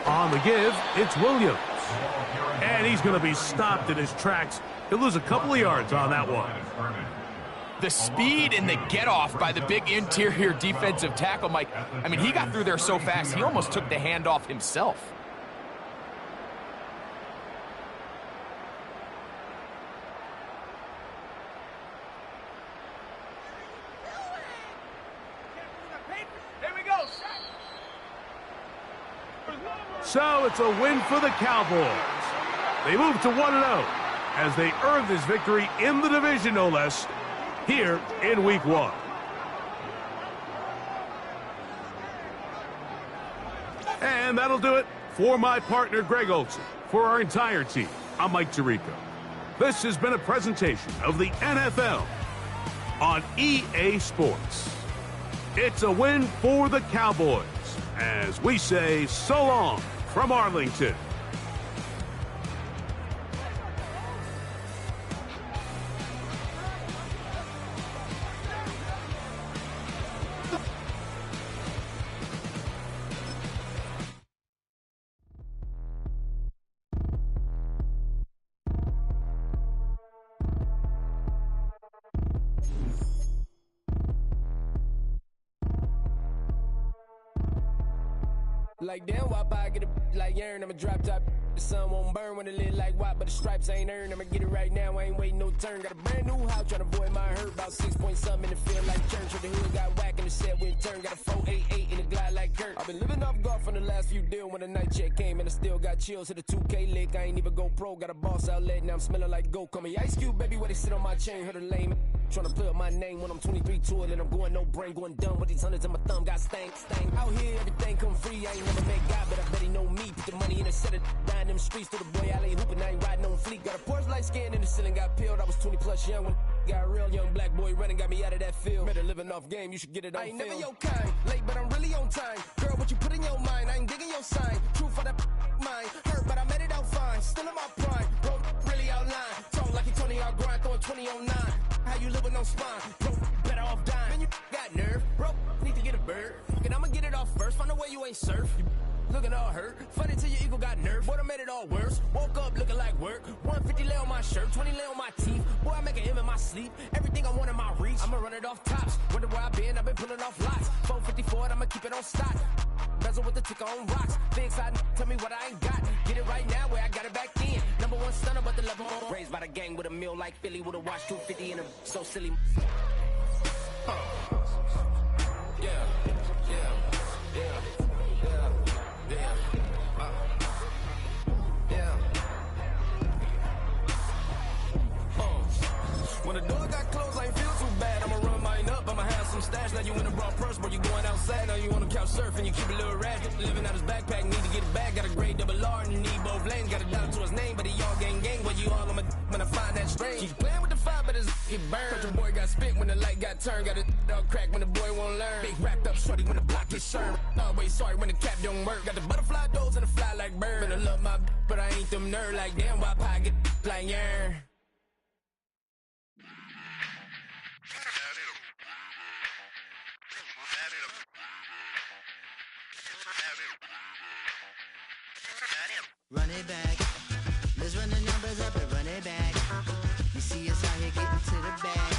On the give, it's Williams. And he's going to be stopped in his tracks. He'll lose a couple of yards on that one.
The speed and the get-off by the big interior defensive tackle, Mike. I mean, he got through there so fast, he almost took the handoff himself.
So it's a win for the Cowboys. They move to 1-0 as they earn this victory in the division, no less, here in Week 1. And that'll do it for my partner, Greg Olson. For our entire team, I'm Mike Tirico. This has been a presentation of the NFL on EA Sports. It's a win for the Cowboys, as we say so long from Arlington.
Like damn, why I get a like urn, I'ma drop top. The sun won't burn when it lit like white, but the stripes ain't earned. I'ma get it right now, I ain't waiting no turn. Got a brand new house, tryna avoid my hurt. About 6 point something in the field like church. The hood got whack and the set went turn. Got a 488 in the glide like Kurt. I've been living off golf from the last few deals. When the night check came and I still got chills. Hit a 2K lick, I ain't even go pro. Got a boss outlet, now I'm smelling like gold. Call me Ice Cube, baby, where they sit on my chain. Heard a lame. Tryna play up my name when I'm 23 to it, and I'm going no brain, going dumb with these hundreds in my thumb. Got stank. Out here, everything come free. I ain't never met God, but I bet he know me. Put the money in the set of dying them streets to the boy alley hooping. I ain't riding on fleek. Got a Porsche light scan in the ceiling, got peeled. I was 20 plus young when got a real young black boy running, got me out of that field. Better living off game, you should get it on film. I ain't never your kind, late but I'm really on time. Girl, what you put in your mind, I ain't digging your sign. True for that mind, hurt but I made it out fine. Still in my prime, bro, really outline. Talk like you Tony, I'll grind, throwing 20 on 9. How you live with no spine, bro, better off dying. Man, you got nerve, bro, need to get a bird. And I'ma get it off first, find a way you ain't surf. You looking all hurt, funny till your ego got nerve. Boy, I made it all worse, woke up looking like work. 150 lay on my shirt, 20 lay on my teeth. Boy, I make an M in my sleep, everything I want in my reach. I'ma run it off tops, wonder where I been, I've been pulling off lots. 454, I'ma keep it on stock. Bezel with the ticker on rocks. Big side, tell me what I ain't got. Get it right now where I got it back then. Number one stunner, but the level on. Raised by the gang with a meal like Philly with a watch 250 and a so silly. When the door got closed, I ain't feel too bad. I'ma run mine up, I'ma have some stash. Now you in the broad purse, but you going outside. Now you on the couch. couch surfing, you keep a little ratchet. Living out his backpack, need to get it back. Got a grade double R and need both lanes. Got a dollar to his name, but he all gang. When you all on my when I find that strange. Keep playing with the fire, but his get burned. Country boy got spit when the light got turned. Got a dog crack when the boy won't learn. Big wrapped up shorty when the block gets served. Always sorry when the cap don't work. Got the butterfly doors and the fly like bird. And I love my but I ain't them nerd like damn. Why pie get like yarn?
Run it back. Let's run the numbers up and run it back. You see us out here getting to the bag.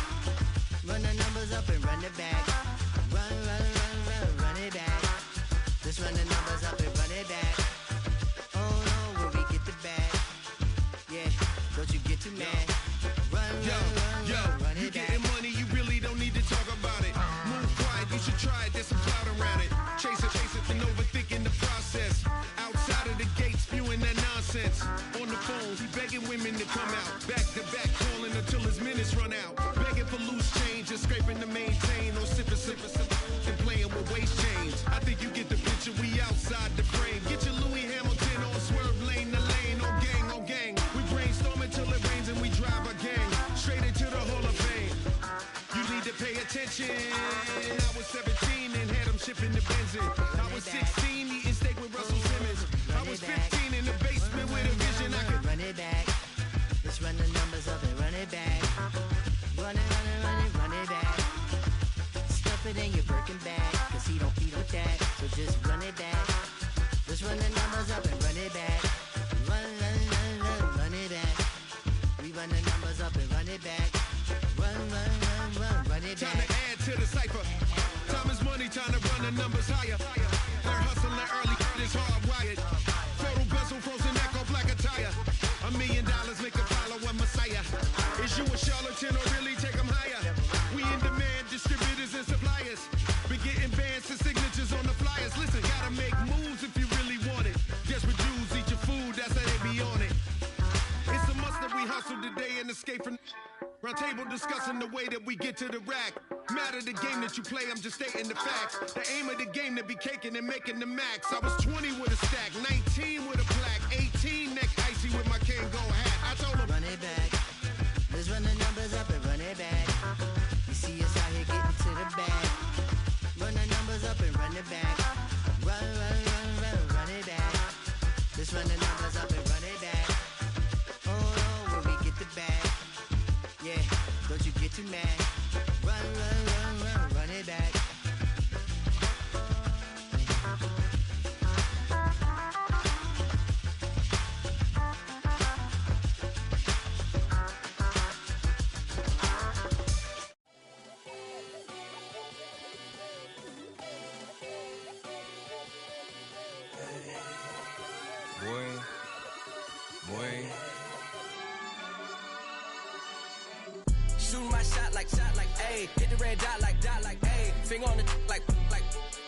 Run the numbers up and run it back. Run it back. Let's run the numbers up and run it back. Oh no, when we get the bag. Yeah, don't you get too mad. Run it
you
back.
getting money, you really don't need to talk about it. Move quiet, you should try it, there's some clout around it. Chase it, and overthinking the process. Outside of the gate, spewing that nonsense. On the phone, he begging women to come out. Back to back, calling until his minutes run out. Begging for loose change and scraping to maintain. Or sipping, and playing with waist chains. I think you get the picture, we outside the frame. Get your Louis Hamilton on swerve lane to lane. On gang. We brainstorm until it rains and we drive a gang. Straight into the Hall of Fame. You need to pay attention. I was 17 and had them shipping the benzin. I was 16 eating steak with Russell Simmons. I was 15 in the basement with a vision. I could
run it back. Let's run the numbers up and run it back. Run it back. Stuff it in your Birkin bag, cause he don't feed with that. So just run it back. Let's run the numbers up and run it back. Run it back. We run the numbers up and run it back. Run it
time to
back.
add to the cipher. Time is money, time to run the numbers higher. Learn hustling early, it's hardwired. Photo bezel, frozen neck, or black attire. $1 million make a follow a messiah. Is you a charlatan or really take them higher? We in demand, distributors and suppliers. Been getting bands and signatures on the flyers. Listen, gotta make moves if you really want it. Desperate Jews eat your food, that's how they be on it. It's a must that we hustle today and escape from round table discussing the way that we get to the rack. Matter the game that you play, I'm just stating the facts. The aim of the game to be caking and making the max. I was 20 with a stack, 19 with a plaque, 18 neck icy with my Kango hat. I told him,
Run it back. Let's run the numbers up and run it back. You see us out here getting to the bag. Run the numbers up and run it back. Run it back. Let's run the numbers up and run it back. Oh no, when we get the bag. Yeah, don't you get too mad. Run it back.
Boy. Shooting my shot like, ayy. Hit the red dot like, ayy. Finger on the like,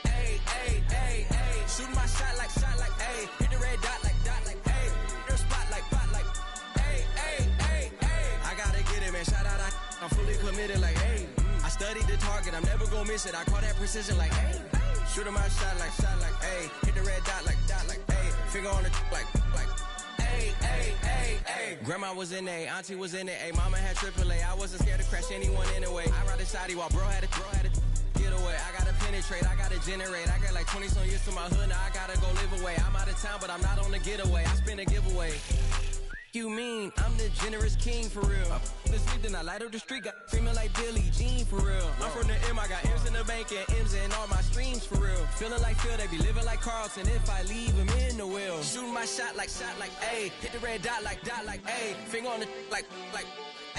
ayy, ayy, ayy, ayy. Shooting my shot like, ayy. Hit the red dot like, ayy. Air spot like, ayy, ayy, ayy, ayy. I gotta get it, man. Shout out, I'm fully committed like, ayy. I studied the target, I'm never gonna miss it. I call that precision like, ayy. Shooting my shot like, ayy. Hit the red dot like, ayy. Finger on the like, ayy, ayy, ayy, ayy. Grandma was in A, auntie was in it, ayy. Mama had AAA, I wasn't scared to crash anyone anyway. I ride the side while bro had to get away. I gotta penetrate, I gotta generate. I got like 20 some years to my hood, now I gotta go live away. I'm out of town, but I'm not on the getaway. I spin a giveaway. You mean I'm the generous king for real? I the sleep, then I light up the street, got screaming like Billie Jean for real. I'm from the M, I got M's in the bank and M's in all my streams for real. Feeling like Phil, they be living like Carlton if I leave him in the wheel. Shooting my shot like, ayy. Hit the red dot like, ayy. Finger on the like,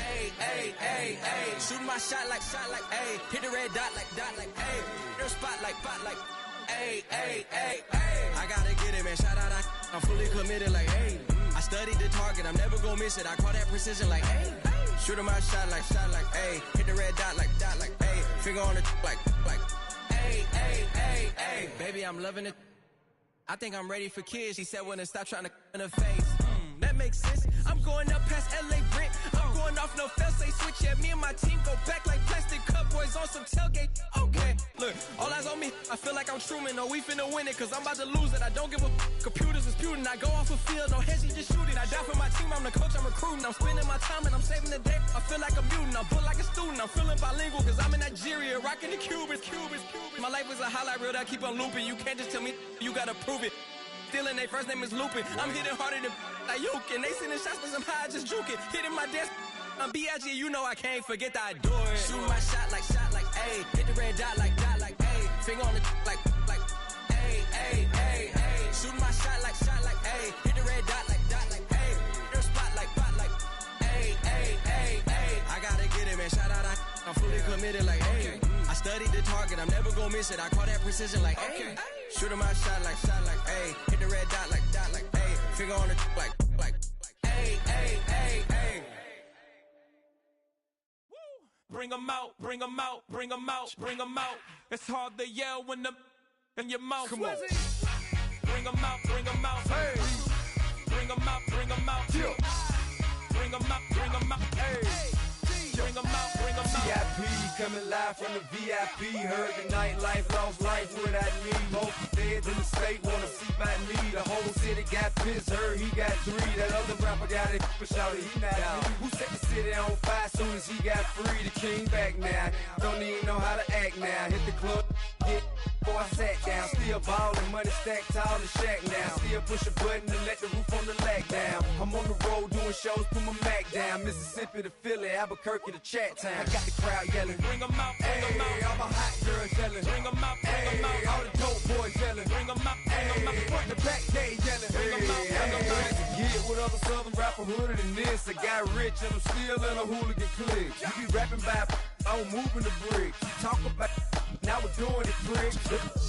ayy, ayy, ayy, ayy. Shooting my shot like, ayy. Hit the red dot like, ayy. Air spot like, ayy, ayy, ayy, ayy. I gotta get it, man. Shout out, I'm fully committed like, ayy. I studied the target, I'm never gonna miss it. I call that precision like, ayy. Shooting my shot like, ayy. Hit the red dot like, ayy. Finger on the like, ayy, ayy, ayy, ayy. Baby, I'm loving it. I think I'm ready for kids. She said when to stop trying to in her face. That makes sense. I'm going up past LA Brent. I'm going off no fail, say switch. Yeah, me and my team go back like plastic cup boys on some tailgate. Okay, look, all eyes on me. I feel like I'm Truman. No, we finna win it, cause I'm about to lose it. I don't give a computers disputing. I go off a field, no hedging, just shoot it. I die for my team, I'm the coach, I'm recruiting. I'm spending my time and I'm saving the day. I feel like a mutant, I'm built like a student. I'm feeling bilingual, cause I'm in Nigeria, rocking the Cubans. My life is a highlight reel that I keep on looping. You can't just tell me, you gotta prove it. Stealing, they first name is Lupin. I'm hitting harder than like Yukin. They sending shots for some high, just juke it. Hitting my desk. I'm B.I.G., you know I can't forget that I do it. Shoot my shot, ayy. Hit the red dot, like, ayy. Finger on the, like, ayy, ayy, ayy, ayy. Shoot my shot, ayy. Hit the red dot, like, ayy. Their spot, like, ayy, ayy, ayy, ayy. I gotta get it, man. Shout out, I'm fully committed, like, hey. I studied the target, I'm never gonna miss it. I call that precision, like, hey. Shooting my shot, like, ayy. Hit the red dot, like, ayy. Finger on the, like, ayy, ayy, ayy, ayy.
Bring 'em out, bring 'em out, bring 'em out, bring 'em out. It's hard to yell when the in your mouth.
Come on.
Bring 'em out, bring 'em out. Hey. Bring 'em out, bring 'em out. Yeah. Bring 'em out, bring 'em out. Hey. Bring 'em out, bring 'em out.
VIP coming live from the VIP. Heard the nightlife, lost life without me. Most feds in the state wanna see by me. The whole city got pissed, heard he got 3. That other rapper got it, but shouted he not me. Who set the city on fire soon as he got free? The king back now, don't even know how to act now. Hit the club, get before I sat down. Still ballin', money stacked tall in shack now. Still push a button and let the roof on the lag down. I'm on the road doing shows, put my Mac down. Mississippi to Philly, Albuquerque to Chat Town. I got the crowd yelling.
Bring 'em out, bring 'em out.
All my hot girls yelling.
Bring 'em out, bring 'em out.
All the dope boys yelling.
Bring 'em out, bring 'em out.
Front the back gate yelling.
Bring 'em out, bring 'em out.
To get with other southern rapper hooded than this. I got rich and I'm still in a hooligan clique. You be rapping by I'm moving the bricks. You talk about now we're doing it quick.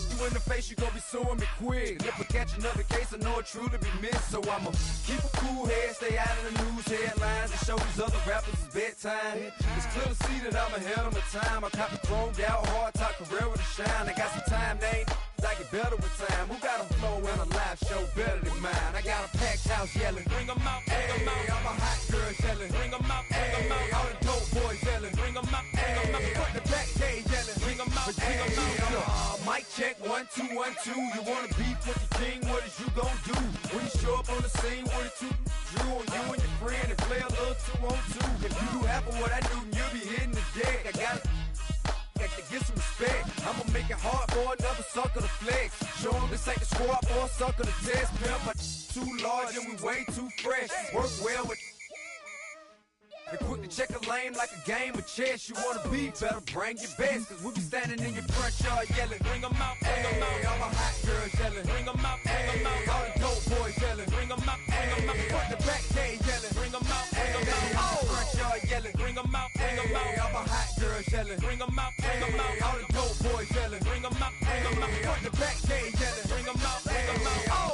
You in the face, you gon' be suing me quick. If I catch another case, I know it truly be missed. So I'ma keep a cool head, stay out of the news headlines, and show these other rappers it's bedtime. It's clear to see that I'm ahead of my time. I cop the chromed out, hard top career with a shine. I got some time, they ain't I get better with time. Who got a flow and a live show better than mine? I got a packed house yelling.
Bring 'em out, bring 'em out.
All my hot girls yelling.
Bring 'em out, bring 'em out.
All the dope boys yelling.
Bring 'em out, bring 'em out.
Front the back gate yelling.
Bring 'em out, bring 'em out.
Mic check 1 2 1 2. You wanna beef with the king? What is you gon' do when you show up on the scene with a 2 Drew on you and your friend and play a little 2 on 2? If you do half of what I do, you'll be hitting the deck. I got to get some respect. I'ma make it hard for another sucker to flex. Show 'em this ain't the squad for a sucker to test. Pimp, my too large and we way too fresh. Work well with and quick to check a lane like a game of chess. You wanna be better, bring your best. Cause we be standing in your front yard yelling.
Bring 'em out, bring 'em out.
All my hot girls yelling.
Bring 'em out, bring 'em out.
All the dope boys yelling.
Bring 'em out, bring 'em out.
Front the back gate yelling.
Bring 'em out, bring 'em out.
Front yard yelling.
Bring 'em out, bring 'em out.
All my hot girls yelling.
Bring 'em out, bring 'em out.
All the dope boys yelling.
Bring 'em out, bring 'em out.
Front the back gate yelling.
Bring 'em out, bring 'em out.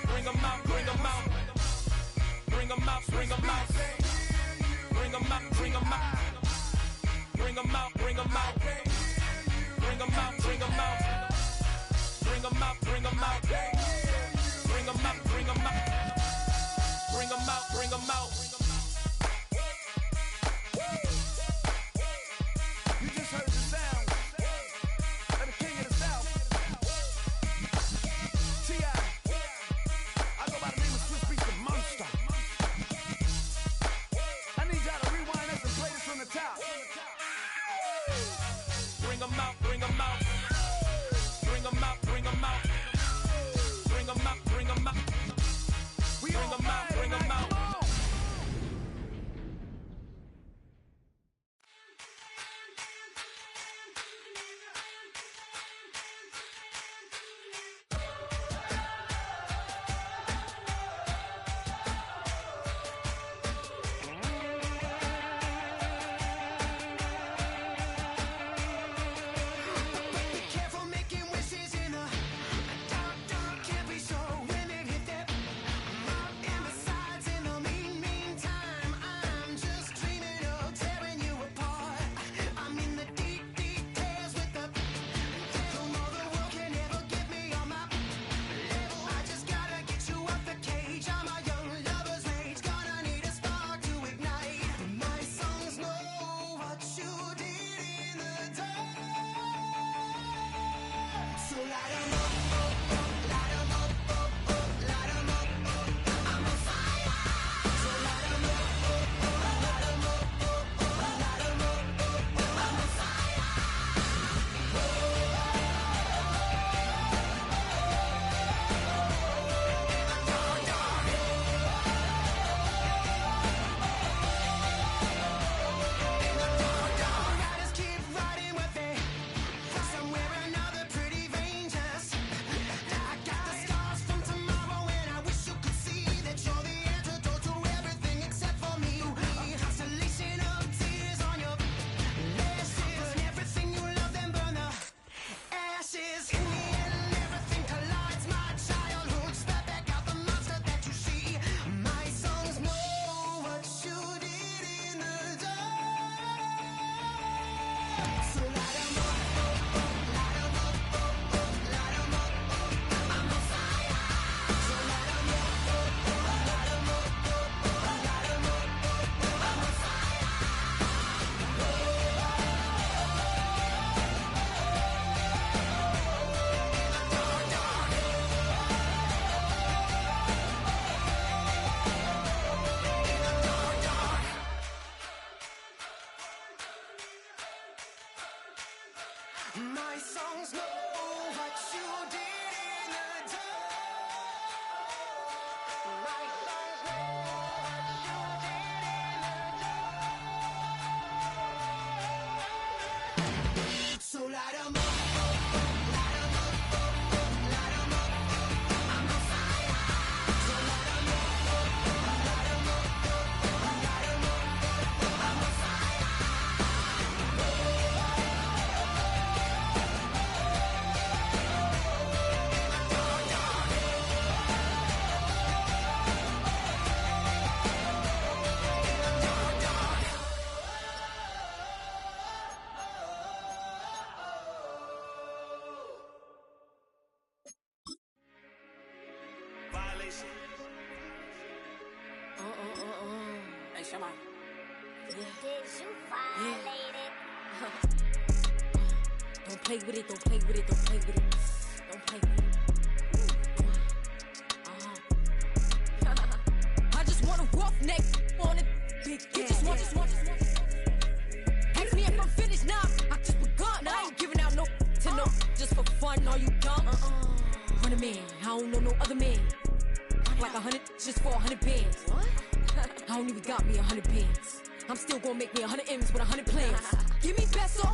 Bring 'em out, bring 'em out. Bring 'em out, bring 'em out. Bring 'em out, bring 'em out. Bring 'em out, bring 'em out. Bring 'em out, bring 'em out. Bring 'em out, bring 'em out. Bring 'em out, bring 'em out. Bring 'em out, bring 'em out.
You just heard the sound of the king of the South. T.I. I go by the name of Swiss Beats the Monster. I need y'all to rewind this and play this from the top.
Bring 'em out, bring 'em out. Bring 'em out, bring 'em out. Bring 'em out, bring 'em out.
We
Bring
on
'em out,
fire
bring 'em
tonight,
out.
come on.
Come on.
Did you violate it?
Don't play with it, don't play with it, don't play with it. Don't play with it. I just want a roughneck on it. Big just want. Ask me if I'm finished now. I just begun. I ain't giving out no to no just for fun. Are you dumb? Run a man. I don't know no other man. Like 100 just for 100 bands. What? I don't even got me 100 bands. I'm still gonna make me 100 M's with 100 plans. Give me peso.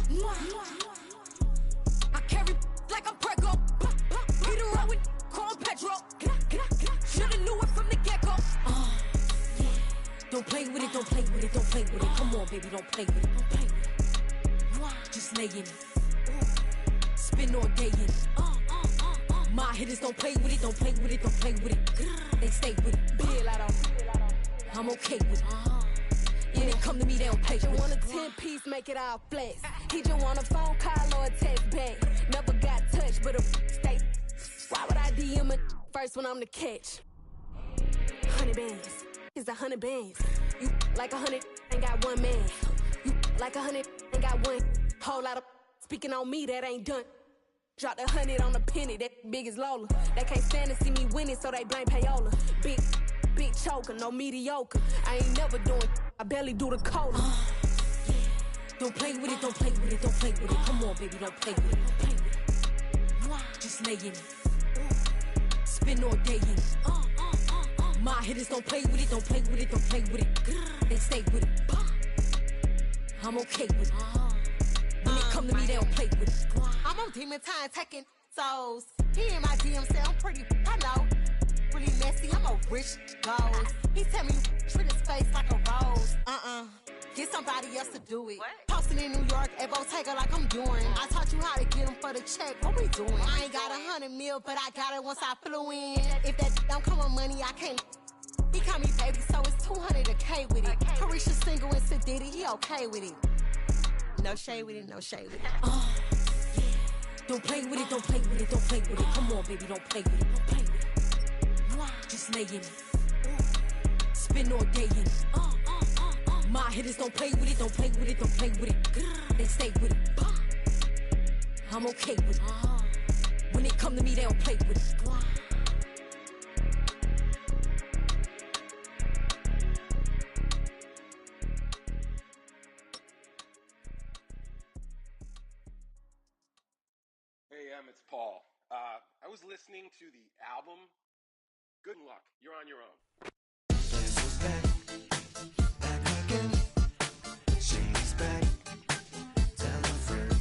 I carry like I'm Prego. Get a roll with call Petro. Shoulda knew it from the get-go. Yeah. Don't play with it, don't play with it, don't play with it. Come on, baby, don't play with it, don't play with it. Just lay in it. Spin all day in it. My hitters don't play with it, don't play with it, don't play with it. They stay with it. I'm okay with it. When it come to me, they don't play with it.
You want a 10-piece, make it all flex. He just want a phone call or a text back. Never got touched, but a stay. Why would I DM it first when I'm the catch? 100 bands, it's 100 bands. You like 100, ain't got one man. You like 100, ain't got one. Whole lot of speaking on me that ain't done. Dropped 100 on the penny, that big as Lola. They can't stand to see me winning, so they blame payola. Big choker, no mediocre. I ain't never doing, I barely do the cola.
Yeah. Don't play with it, don't play with it, don't play with it. Come on, baby, don't play with it, don't play with it. Just lay in it. Spin all day in it. My hitters don't play with it, don't play with it, don't play with it. They stay with it. I'm okay with it. When it come to me, they don't play with it.
I'm on demon time taking souls. He in my DM say I'm pretty, I know. Really messy, I'm a rich ghost. He tell me treat his face like a rose. Get somebody else to do it. Posting in New York at Bottega like I'm doing. I taught you how to get him for the check. What we doing? I ain't got 100 mil, but I got it once I flew in. If that don't come with money, I can't. He call me baby, so it's 200 a K with it. Carisha single and Sadiddy, he okay with it. No shade with it, no shade with it.
Yeah. Don't play with it, don't play with it, don't play with it. Come on, baby, don't play with it, don't play with it. Just lay in it. Spin all day in it. My hitters don't play with it, don't play with it, don't play with it. They stay with it. I'm okay with it. When it come to me, they don't play with it.
Hey, it's Paul. I was listening to the album. Good luck. You're on your own.
Guess who's back? Back again. She's back. Tell a friend.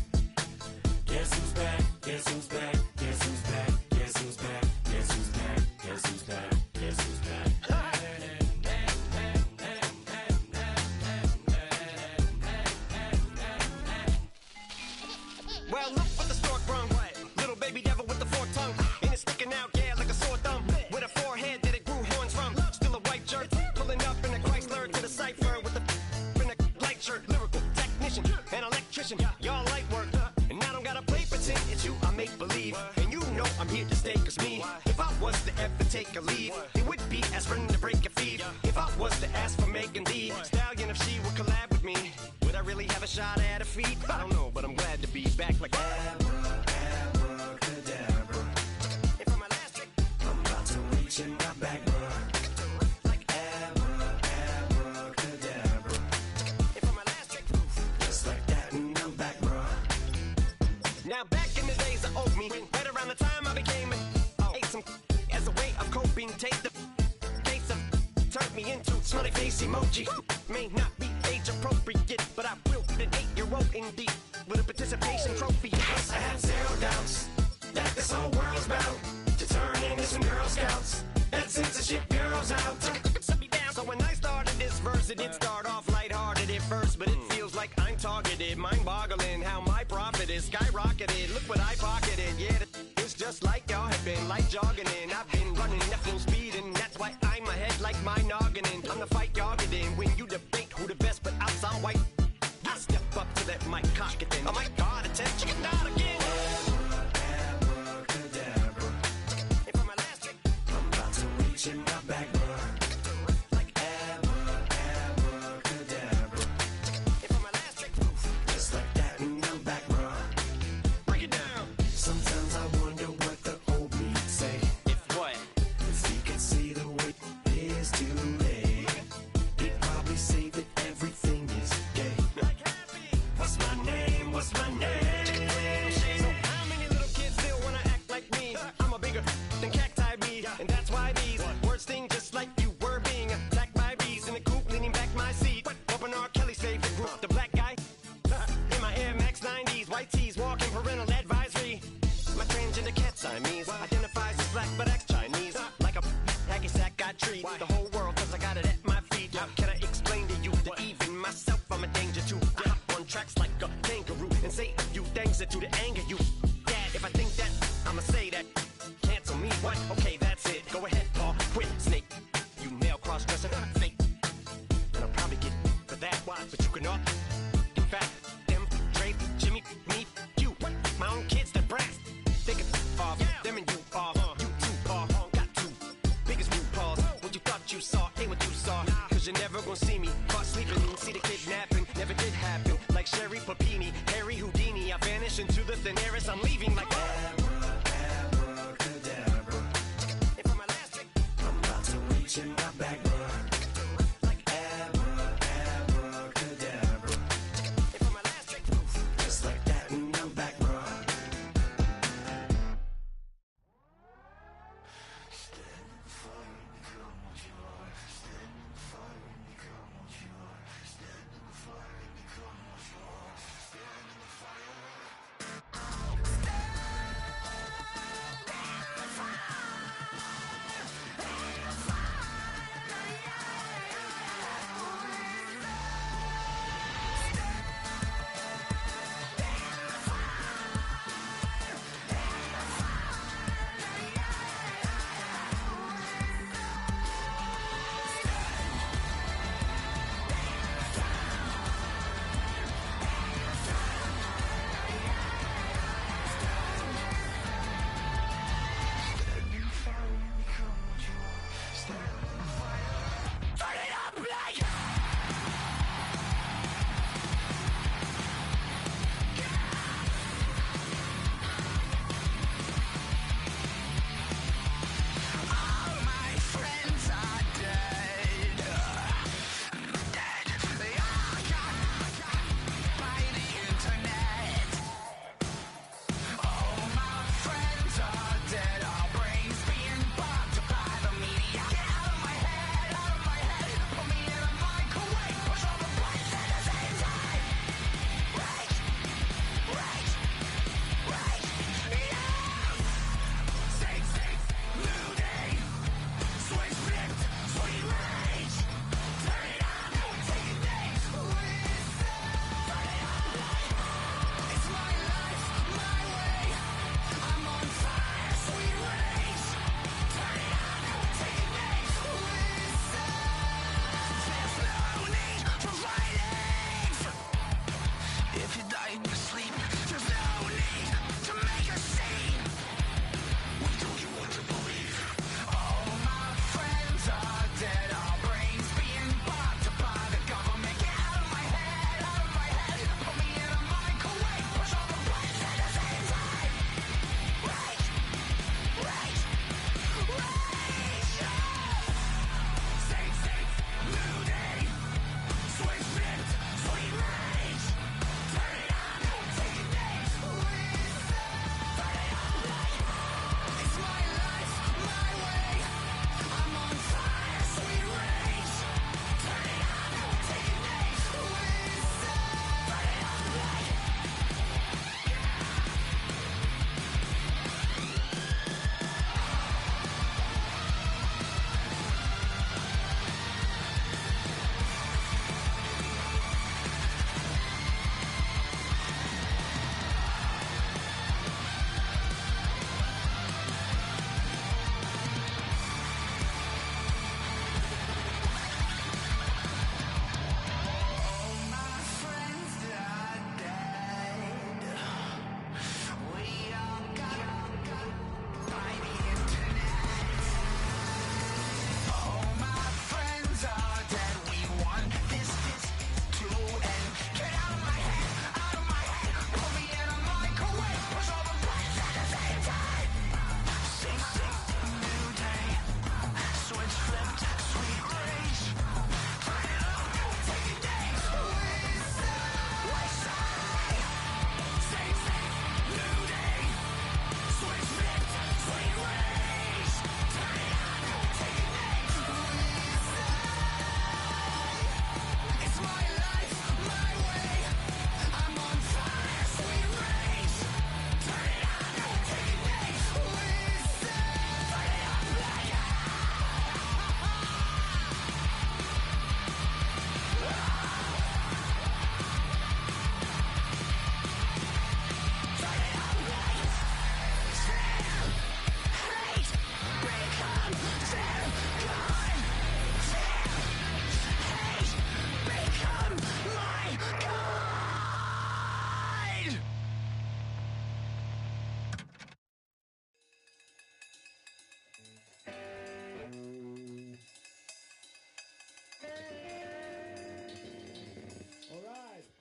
Guess who's back? Guess who's back? Guess who's back? Guess who's back? Guess who's back? Guess who's back? Guess who's back?
Well, look what the stork brung. Little baby devil with the forked tongue. And it's sticking out, yeah, like a sore thumb. With a forehead that it grew horns from. Still a white jerk. Pulling up in a Chrysler to the cipher with a in a light shirt. Lyrical technician, an electrician. Y'all light work. And I don't gotta play pretend. It's you, I make believe. And you know I'm here to stay, cause me. If I was to ever take a leave, it would be aspirin to break a feed. If I was to ask for Megan D Stallion, if she would collab with me, would I really have a shot at a feat? I don't know, but I'm glad to be back like
Abracadabra.
And for my last trick,
I'm about to reach in my back, bruh. Like abracadabra.
and for my last trick,
Just like that, and I'm back, bruh.
now back in the days of old me, right around the time I became ate some as a way of coping. Take the case of turned me into smiley face emoji. May not be age appropriate, but I will put an 8-year-old indeed with a participation trophy.
I have zero doubts that this whole world's about to turn into some Girl Scouts. That censorship girls out.
So when I started this verse, it did start off lighthearted at first, but it feels like I'm targeted. Mind-boggling how my profit is skyrocketed. Look what I pocketed. Yeah, it's just like y'all have been like jogging in. I've been running at full speed, and that's why I'm ahead like my noggin. I'm the fight y'all get in when you debate who the best, but I'm some white. I step up to that mic, cock it in. Oh my God, attention, not again.
Abracadabra.
And for my last trick,
I'm about to reach in my back, bruh. Like abracadabra.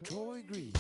Troy Green.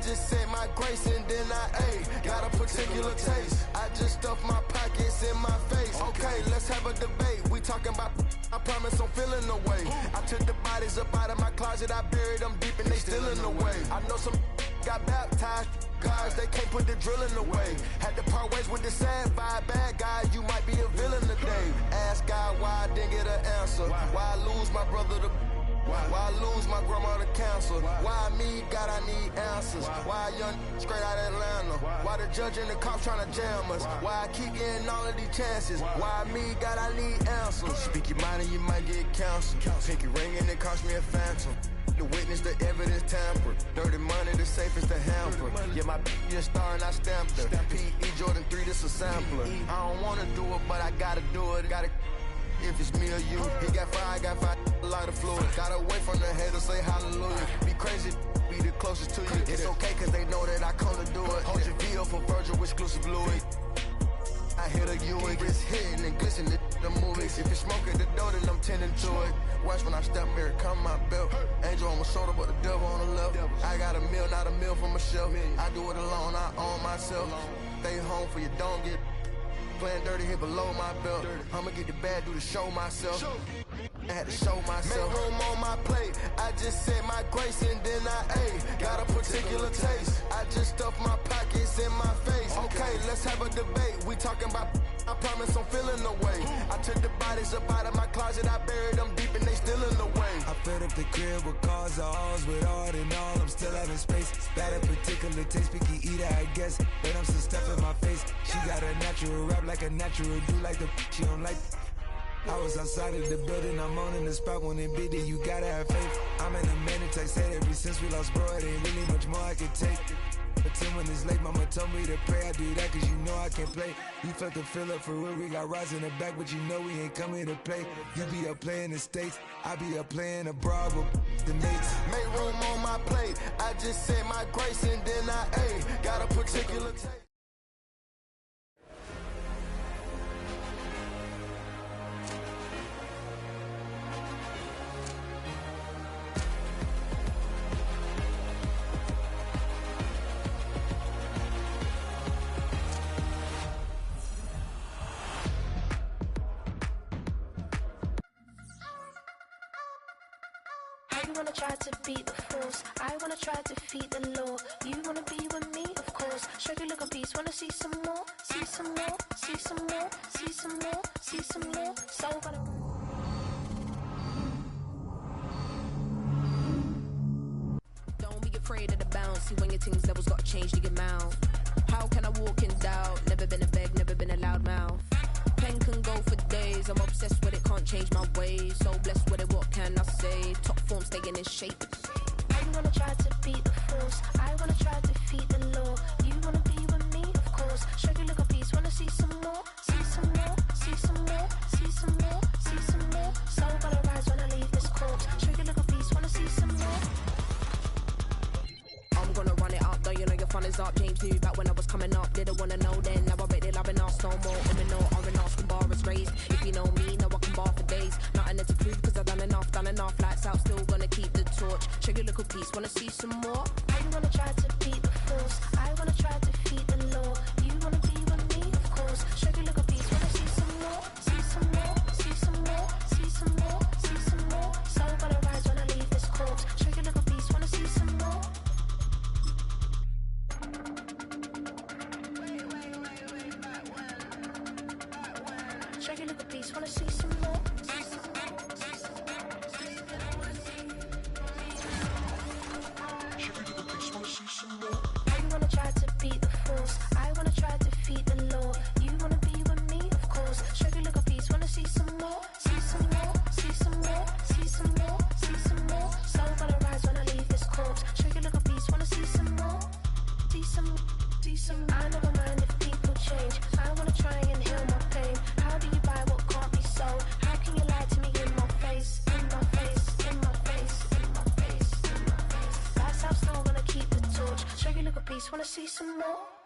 just said my grace and then I ate. Got a particular taste. I just stuffed my pockets in my face. Okay, let's have a debate. We talking about, I promise I'm feeling the way. I took the bodies up out of my closet. I buried them deep and they still in the way. I know some got baptized. Guys, they can't put the drilling away. Had to part ways with the sad vibe. Bad guy, you might be a villain today. Ask God why I didn't get an answer. Why I lose my brother to... Why I lose my grandma to cancer? Why me? God, I need answers. Why a young straight out of Atlanta? Why the judge and the cops trying to jam us? Why I keep getting all of these chances? Why me? God, I need answers. Speak your mind and you might get counseled. Pinky ring and it cost me a phantom. The witness, the evidence tampered. Dirty money, the safest to hamper. Yeah, my just star and I stamped her. P.E. Jordan 3, this a sampler. I don't wanna do it, but I gotta do it. Gotta if it's me or you. He got fire, I got fire, a lot of fluid. Gotta wait from the haters, say hallelujah. Be crazy, shoulder, but the devil on the left. I got a meal, not a meal from a shelf. I do it alone, I own myself. Stay home for you, don't get playing dirty here below my belt. I'ma get the bad, do the show myself. I had to show myself. Make room on my plate. I just said my grace and then I ate. Got a particular taste. I just stuffed my pockets in my face. Okay, let's have a debate. We talking about, I promise I'm feeling the way. I took the bodies up out of my closet. I buried them deep and they still in the way.
I filled up the crib with cars, halls with art and all. I'm still having space. Got a particular taste, picky eater, I guess. But I'm still stuff in my face. She got a natural rap like a natural do like the she don't like. I was outside of the building, I'm on in the spot when it bid it, you gotta have faith. I'm in a minute, I said ever since we lost bro, it ain't really much more I can take. But 10 when it's late, mama told me to pray, I do that cause you know I can play. You felt the fill up for real, we got rides in the back, but you know we ain't coming to play. You be up playing the States, I be up playing abroad with the mates.
Make room on my plate, I just said my grace and then I ate. Got a particular taste.
You wanna try to beat the force, I wanna try to defeat the law. You wanna be with me, of course. Show you look a piece, wanna see some more, see some more, see some more, see some more, see some more. So gonna.
Don't be afraid of the bounce. See when your things levels got changed to your mouth. How can I walk in doubt? Never been a beg, never been a loud mouth. Pen can go for days. I'm obsessed with it, can't change my ways. So blessed with it, what can I say? Top form staying in shape.
You wanna try to beat the force, I wanna try to defeat the law. You wanna be with me, of course. Show you look a piece, wanna see some more, see some more, see some more, see some more, see some more. So gonna rise when I leave this corpse. Show you look a piece, wanna see some more.
I'm gonna run it up, though you know your fun is up. James knew back when I was coming up, didn't wanna know then. Now I bet they're loving us no more. R&R, the bar is raised. If you know me, know I can bar for days. Nothing to prove cause I've done enough. Lights out, still gonna keep the torch. Show you a little piece, wanna see some more?
You wanna try to beat the force, I wanna try to defeat the law. You wanna be with me, of course. Show you a little piece, wanna see some more, see some more, see some more, see some more, see some more. So gonna rise when I leave this corpse. Show you a little piece, wanna see some more. Show you a little piece, wanna see some more. You wanna try to beat the force, I wanna try to defeat the law. You wanna be with me, of course. Show you look a piece, wanna see some more, see some more, see some more, see some more, see some more. So gonna rise when I leave this corpse. Show you look a piece, wanna see some more, see some, see some. I never mind if people change. I wanna try and heal my pain. How do you buy what can't be sold? How can you lie to me in my face, in my face, in my face, in my face, in my face? That's how still gonna keep the torch. Show you look a piece, wanna see some more.